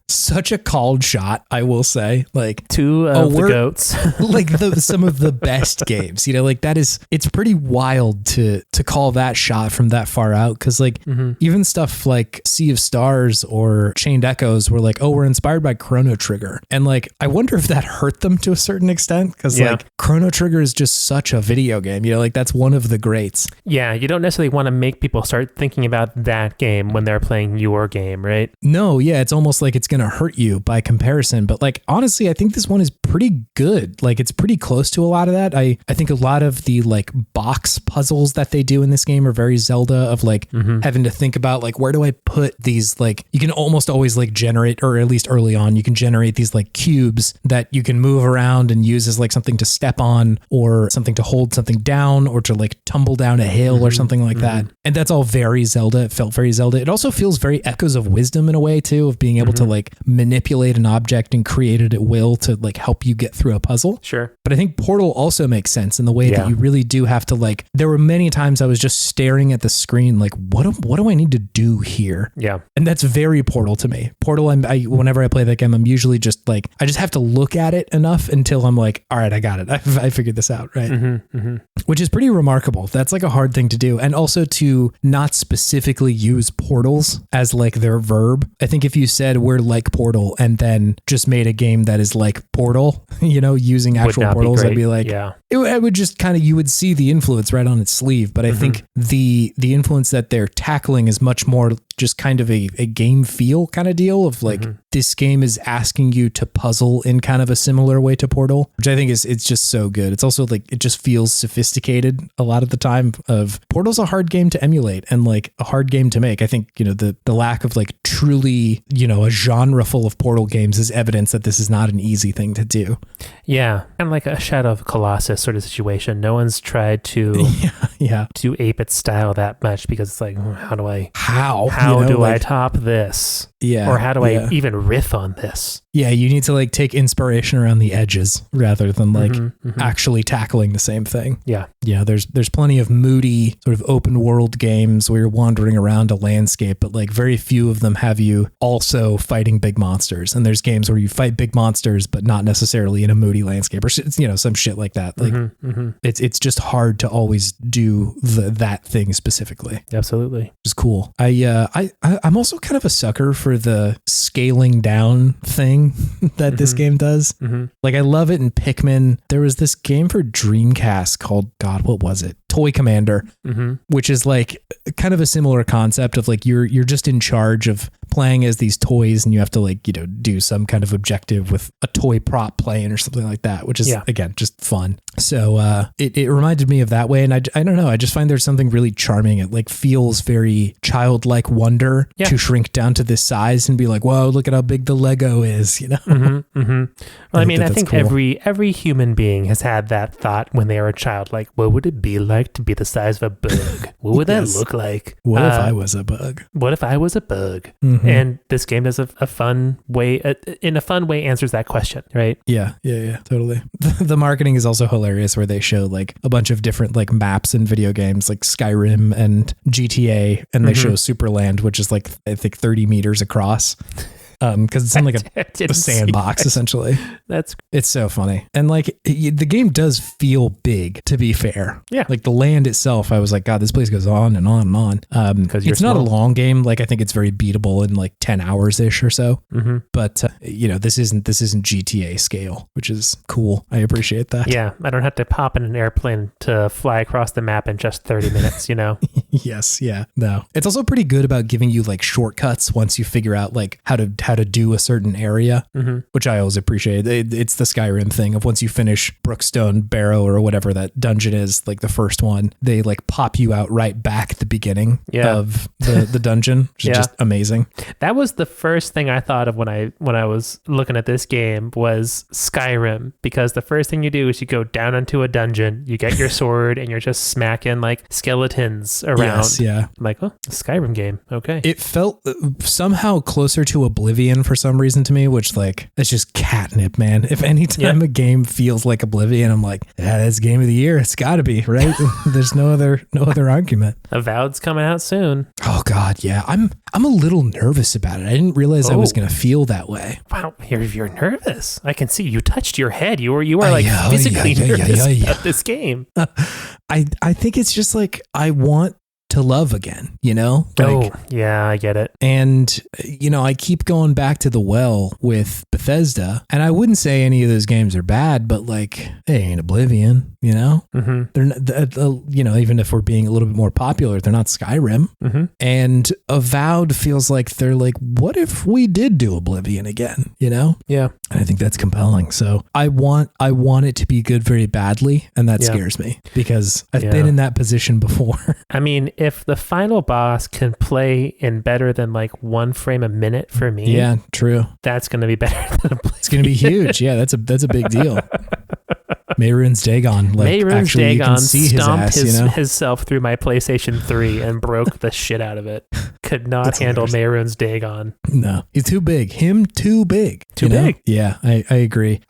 such a called shot, I will say. Like 2 of the goats. Like some of the best games, like that is, it's pretty wild to call that shot from that far out. Cause like even stuff like Sea of Stars or Chained Echoes were like, oh, we're inspired by Chrono Trigger. And like, I wonder if that hurt them to a certain extent. Cause like Chrono Trigger is just such a video game, like that's one of the greats. Yeah. You don't necessarily want to make people start thinking about that game when they're playing your game, right? No. Yeah. It's almost like it's going to hurt you by comparison. But like, honestly, I think this one is pretty good. Like it's pretty close to a lot of that. I think a lot of the like box puzzles that they do in this game are very Zelda, of like having to think about like, where do I put these? Like you can almost always like generate, or at least early on, you can generate these like cubes that you can move around and use as like something to step on, or something to hold something down, or to like tumble down a hill or something like that. And that's all very Zelda. It felt very Zelda. It also feels very Echoes of Wisdom in a way too, of being able to like manipulate an object and create it at will to like help you get through a puzzle. Sure. But I think Portal also makes sense in the way that you really do have to like, there were many times I was just staring at the screen like, what do I need to do here? Yeah. And that's very Portal to me. Portal, whenever I play that game, I'm usually just like, I just have to look at it enough until I'm like, all right, I got it. I figured this out, right? Which is pretty remarkable. That's like a hard thing to do. And also to not specifically use portals as like their verb. I think if you said we're like Portal and then just made a game that is like Portal, using actual portals, I'd be like, it would just kind of, you would see the influence right on its sleeve. But I think the influence that they're tackling is much more just kind of a game feel kind of deal of like, this game is asking you to puzzle in kind of a similar way to Portal, which I think it's just so good. It's also like, it just feels sophisticated a lot of the time. Of Portal's a hard game to emulate and like a hard game to make. I think, the lack of like truly, a genre full of Portal games is evidence that this is not an easy thing to do. Yeah. Kind of like a Shadow of Colossus sort of situation. No one's tried to to ape its style that much because it's like, how do I top this? Yeah. Or how do I even riff on this? Yeah, you need to like take inspiration around the edges rather than like actually tackling the same thing. Yeah. Yeah, there's plenty of moody sort of open world games where you're wandering around a landscape, but like very few of them have you also fighting big monsters. And there's games where you fight big monsters, but not necessarily in a moody landscape or some shit like that. Like it's just hard to always do that thing specifically. Absolutely. Which is cool. I'm also kind of a sucker for the scaling down thing that this game does. Like I love it in Pikmin. There was this game for Dreamcast called, God, what was it? Toy Commander, which is like kind of a similar concept of like you're just in charge of playing as these toys and you have to like, do some kind of objective with a toy prop plane or something like that, which is again, just fun. So it reminded me of that way. And I don't know, I just find there's something really charming. It like feels very childlike wonder to shrink down to this size and be like, whoa, look at how big the Lego is, Well, I mean, I think cool. every human being has had that thought when they were a child, like, what would it be like to be the size of a bug? What would that look like? What if I was a bug? What if I was a bug? And this game does a fun way, in a fun way answers that question, right? Yeah, totally. The marketing is also hilarious where they show like a bunch of different like maps in video games like Skyrim and GTA, and they show Supraland, which is like, I think 30 meters across. Because it's in like a sandbox essentially. It's so funny. And like the game does feel big, to be fair. Yeah. Like the land itself, I was like, God, this place goes on and on and on. Because it's not a long game. Like I think it's very beatable in like 10 hours ish or so. But this isn't GTA scale, which is cool. I appreciate that. Yeah. I don't have to pop in an airplane to fly across the map in just 30 minutes, Yes. Yeah. No. It's also pretty good about giving you like shortcuts once you figure out like how to do a certain area, which I always appreciate. It's the Skyrim thing of once you finish Brookstone Barrow or whatever that dungeon is, like the first one, they like pop you out right back at the beginning of the dungeon, which is just amazing. That was the first thing I thought of when I was looking at this game was Skyrim, because the first thing you do is you go down into a dungeon, you get your sword, and you're just smacking like skeletons around. Yes, yeah. I'm like, oh, a Skyrim game. Okay. It felt somehow closer to Oblivion for some reason to me, which like, it's just catnip, man. If anytime a game feels like Oblivion, I'm like, yeah, that's game of the year. It's gotta be, right? There's no other argument. Avowed's coming out soon. Oh God. Yeah. I'm a little nervous about it. I didn't realize I was going to feel that way. Wow. You're nervous. I can see you touched your head. You were like physically nervous about this game. I think it's just like, I want to love again, Like, yeah, I get it. And, I keep going back to the well with Bethesda, and I wouldn't say any of those games are bad, but like, they ain't Oblivion, They're not, even if we're being a little bit more popular, they're not Skyrim. And Avowed feels like they're like, what if we did do Oblivion again, Yeah. And I think that's compelling. So I want it to be good very badly, and that scares me because I've been in that position before. I mean, if the final boss can play in better than like 1 frame a minute for me, yeah, true, that's going to be better than Oblivion. It's going to be huge. Yeah, that's a big deal. Mehrunes Dagon, like Mehrunes actually Dagon you can see stomped his ass, himself through my PlayStation 3 and broke the shit out of it. Could not That's handle Mehrunes Dagon. No, he's too big. Too big. Too big. Yeah, I agree.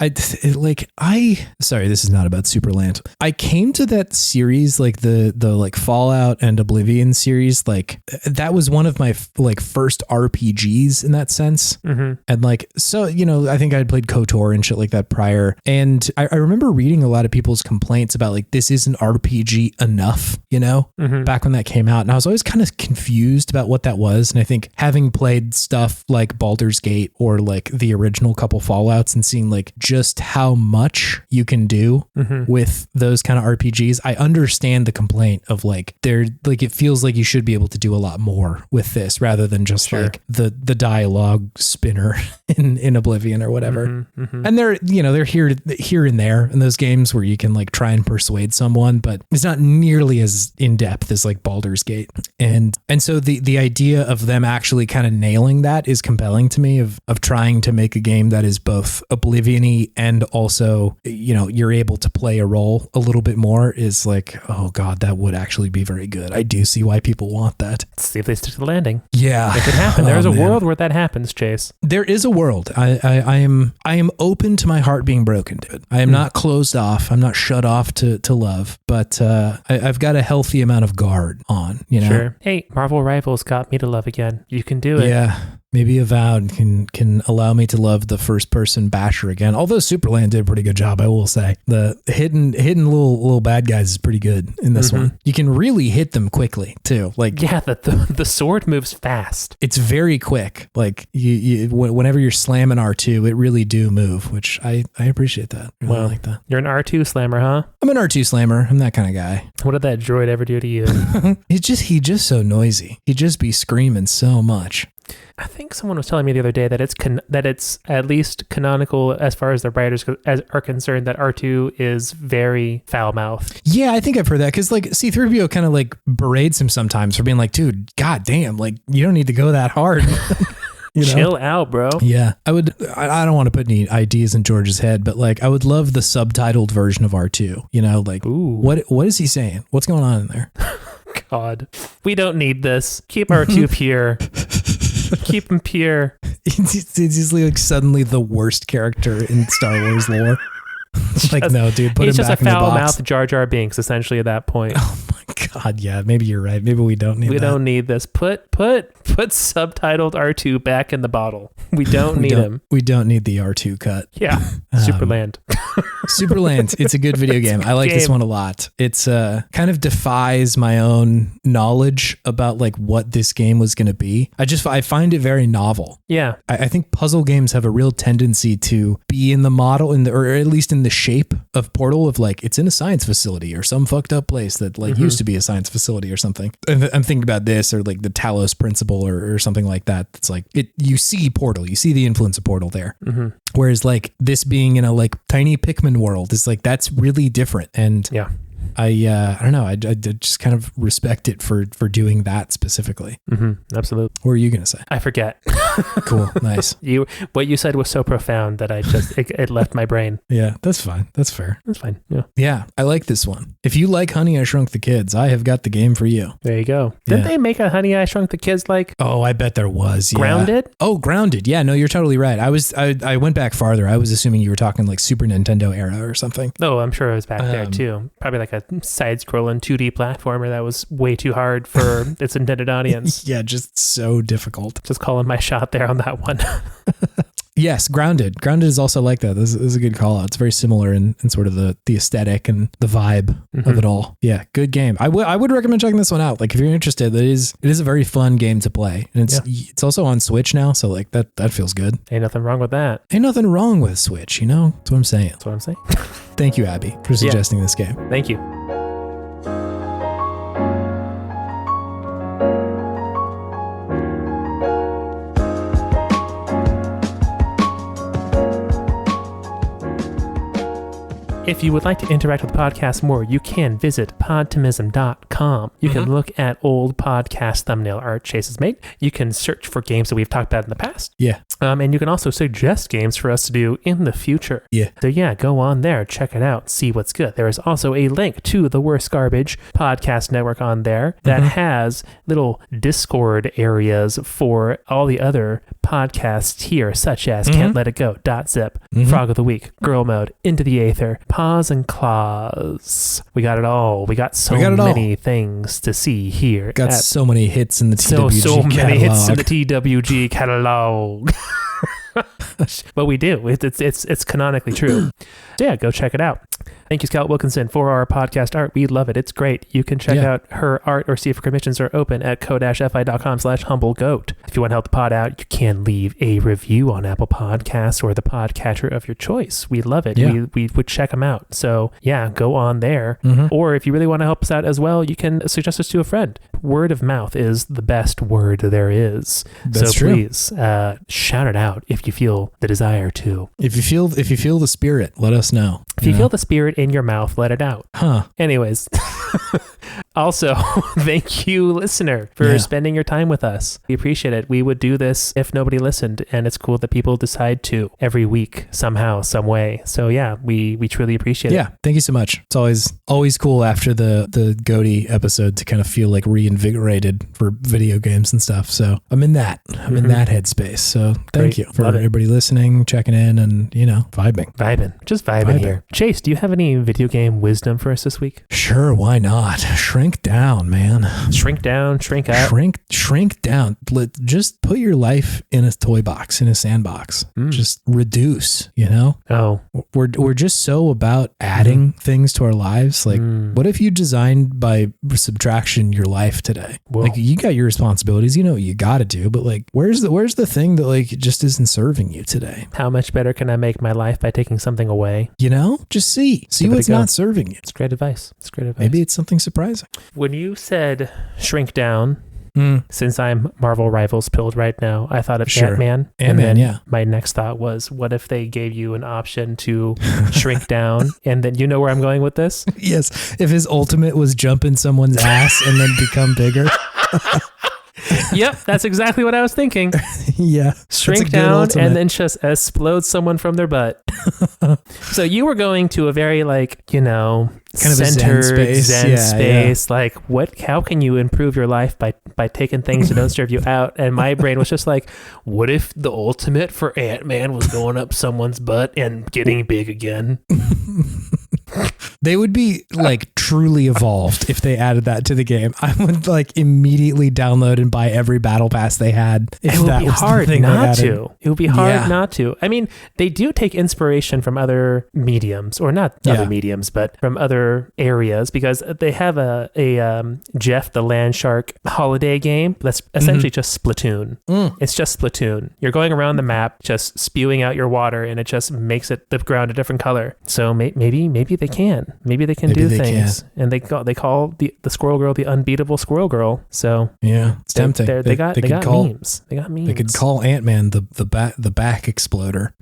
Sorry, this is not about Supraland. I came to that series, like the like Fallout and Oblivion series, like that was one of my like first RPGs in that sense. And like, so, I think I'd played KOTOR and shit like that prior. And I remember reading hearing a lot of people's complaints about like, this isn't RPG enough, you know, back when that came out. And I was always kind of confused about what that was. And I think having played stuff like Baldur's Gate or like the original couple Fallouts and seeing like just how much you can do with those kind of RPGs, I understand the complaint of like, it feels like you should be able to do a lot more with this rather than just like the dialogue spinner in Oblivion or whatever. And they're here and there in those games where you can like try and persuade someone, but it's not nearly as in depth as like Baldur's Gate. And so the idea of them actually kind of nailing that is compelling to me, of trying to make a game that is both Oblivion-y and also, you know, you're able to play a role a little bit more, is like, oh God, that would actually be very good. I do see why people want that. Let's see if they stick to the landing. Yeah. It could happen. There's a world where that happens, Chase. There is a world. I am open to my heart being broken to it. I am not closed off. I'm not shut off to love, but I've got a healthy amount of guard on, you know? Sure. Hey, Marvel Rivals got me to love again. You can do it. Yeah. Maybe Avowed can allow me to love the first person basher again. Although Supraland did a pretty good job, I will say. The hidden little bad guys is pretty good in this one. You can really hit them quickly too. Like, yeah, the sword moves fast. It's very quick. Like you whenever you're slamming R2, it really do move, which I appreciate that. I really like that. You're an R2 slammer, huh? I'm an R2 slammer. I'm that kind of guy. What did that droid ever do to you? He just so noisy. He'd just be screaming so much. I think someone was telling me the other day that it's at least canonical as far as the writers are concerned, that R2 is very foul-mouthed. Yeah, I think I've heard that, because like C-3PO kind of like berates him sometimes for being like, dude, goddamn, like you don't need to go that hard. You know? Chill out, bro. Yeah, I don't want to put any ideas in George's head, but like I would love the subtitled version of R2. You know, like what is he saying? What's going on in there? God, we don't need this. Keep R2 pure. Keep him pure. He's like suddenly the worst character in Star Wars lore. Like, no, dude, put him back in the box. He's just a foul-mouthed Jar Jar Binks, essentially, at that point. Oh my God, yeah, maybe you're right. Maybe we don't need that. We don't need this. Put subtitled R2 back in the bottle. We don't need him. We don't need the R2 cut. Yeah, Supraland. Superland, it's a good video game. I like this one a lot. It's kind of defies my own knowledge about like what this game was going to be. I find it very novel. Yeah. I think puzzle games have a real tendency to be in the model, or at least in the shape of Portal, of like, it's in a science facility or some fucked up place that like used to be a science facility or something. I'm thinking about this, or like the Talos Principle or something like that. It's like, you see Portal, you see the influence of Portal there. Whereas like this being in a like tiny Pikmin world is like, that's really different. And yeah, I don't know. I just kind of respect it for doing that specifically. Absolutely. What were you going to say? I forget. Cool. Nice. What you said was so profound that it left my brain. Yeah, that's fine. That's fair. That's fine. Yeah. Yeah. I like this one. If you like Honey, I Shrunk the Kids, I have got the game for you. There you go. Didn't they make a Honey, I Shrunk the Kids like? Oh, I bet there was. Yeah. Grounded? Oh, Grounded. Yeah, no, you're totally right. I went back farther. I was assuming you were talking like Super Nintendo era or something. Oh, I'm sure it was back there too. Probably like a side-scrolling 2D platformer that was way too hard for its intended audience. Yeah, just so difficult. Just calling my shot there on that one. Yes, Grounded. Grounded is also like that. This is a good call out. It's very similar in sort of the aesthetic and the vibe of it all. Yeah, good game. I would recommend checking this one out. Like if you're interested, it is a very fun game to play. And it's also on Switch now, so like that feels good. Ain't nothing wrong with that. Ain't nothing wrong with Switch, you know? That's what I'm saying. That's what I'm saying. Thank you, Abbie, for suggesting this game. Thank you. If you would like to interact with the podcast more, you can visit podtimism.com. You can look at old podcast thumbnail art Chase has made. You can search for games that we've talked about in the past. Yeah. And you can also suggest games for us to do in the future. Yeah. So yeah, go on there, check it out, see what's good. There is also a link to the Worst Garbage podcast network on there that has little Discord areas for all the other podcasts here, such as Can't Let It Go, .zip, Frog of the Week, Girl Mode, Into the Aether, Paws and Claws. We got it all. We got so many things to see here. Got so many hits in the TWG catalog. So many hits in the TWG catalog. But we do. It's canonically true. So yeah, go check it out. Thank you, Scout Wilkinson, for our podcast art. We love it. It's great. You can check out her art or see if her commissions are open at co-fi.com/humblegoat. If you want to help the pod out, you can leave a review on Apple Podcasts or the podcatcher of your choice. We love it. Yeah. We would check them out. So yeah, go on there. Or if you really want to help us out as well, you can suggest us to a friend. Word of mouth is the best word there is. That's so please shout it out if you feel the desire to. If you feel the spirit, let us know. If you feel the spirit in your mouth, let it out. Anyways. Also, thank you, listener, for spending your time with us. We appreciate it. We would do this if nobody listened, and it's cool that people decide to every week somehow, some way. So yeah, we truly appreciate it. Yeah, thank you so much. It's always cool after the Goaty episode to kind of feel like reinvigorated for video games and stuff. So I'm in that headspace. So thank you for everybody listening, checking in, and vibing. Just vibing here. Chase, do you have any video game wisdom for us this week? Sure, why not? Shrink down, man. Shrink down, shrink out. Shrink down. Just put your life in a toy box, in a sandbox. Just reduce, Oh. We're just so about adding things to our lives. Like, what if you designed by subtraction your life today? Whoa. Like, you got your responsibilities, what you got to do, but like, where's the thing that like just isn't serving you today? How much better can I make my life by taking something away? Just see what's not serving you. It's great advice. Maybe it's something surprising. When you said shrink down, since I'm Marvel Rivals pilled right now, I thought of Ant-Man. Ant-Man, my next thought was, what if they gave you an option to shrink down? And then you know where I'm going with this? Yes. If his ultimate was jump in someone's ass and then become bigger. Yep, that's exactly what I was thinking. Yeah. Shrink down and then just explode someone from their butt. So you were going to a very kind of centered Zen space. Yeah. Like, how can you improve your life by taking things that don't serve you out? And my brain was just like, what if the ultimate for Ant-Man was going up someone's butt and getting big again? They would be like truly evolved if they added that to the game. I would like immediately download and buy every battle pass they had. It would be hard not to. It would be hard not to. I mean, they do take inspiration from other mediums, or not other mediums, but from other areas, because they have a Jeff the Land Shark holiday game that's essentially just Splatoon. It's just Splatoon. You're going around the map, just spewing out your water, and it just makes the ground a different color. So maybe they can. Maybe they can do things. And they call the Squirrel Girl the unbeatable Squirrel Girl. So yeah, it's tempting. They got memes. They got memes. They could call Ant-Man the back exploder.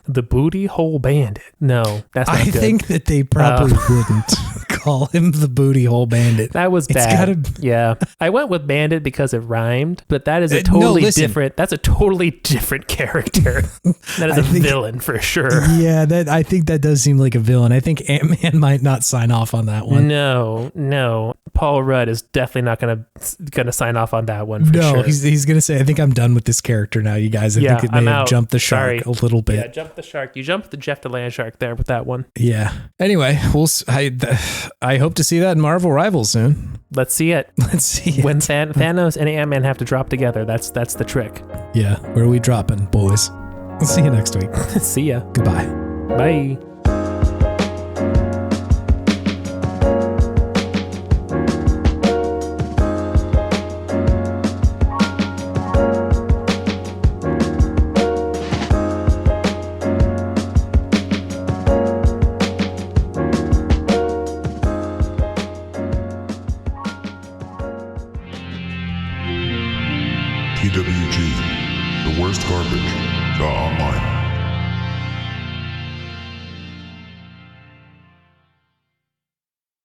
The booty hole bandit. No, that's not good. I think that they probably wouldn't call him the booty hole bandit. That was bad. Yeah. I went with bandit because it rhymed, but that is a totally different character. That is a villain for sure. Yeah, I think that does seem like a villain. I think Ant-Man might not sign off on that one. No. Paul Rudd is definitely not gonna sign off on that one for sure. No, he's gonna say, I think I'm done with this character now, you guys. I think it may have jumped the shark a little bit. Yeah, jumped the shark. You jumped the Jeff the Land Shark there with that one. Yeah. Anyway, I hope to see that in Marvel Rivals soon. Let's see it. When Thanos and Ant-Man have to drop together, that's the trick. Yeah. Where are we dropping, boys? We'll see you next week. See ya. Goodbye. Bye. TWG, the worst garbage, online.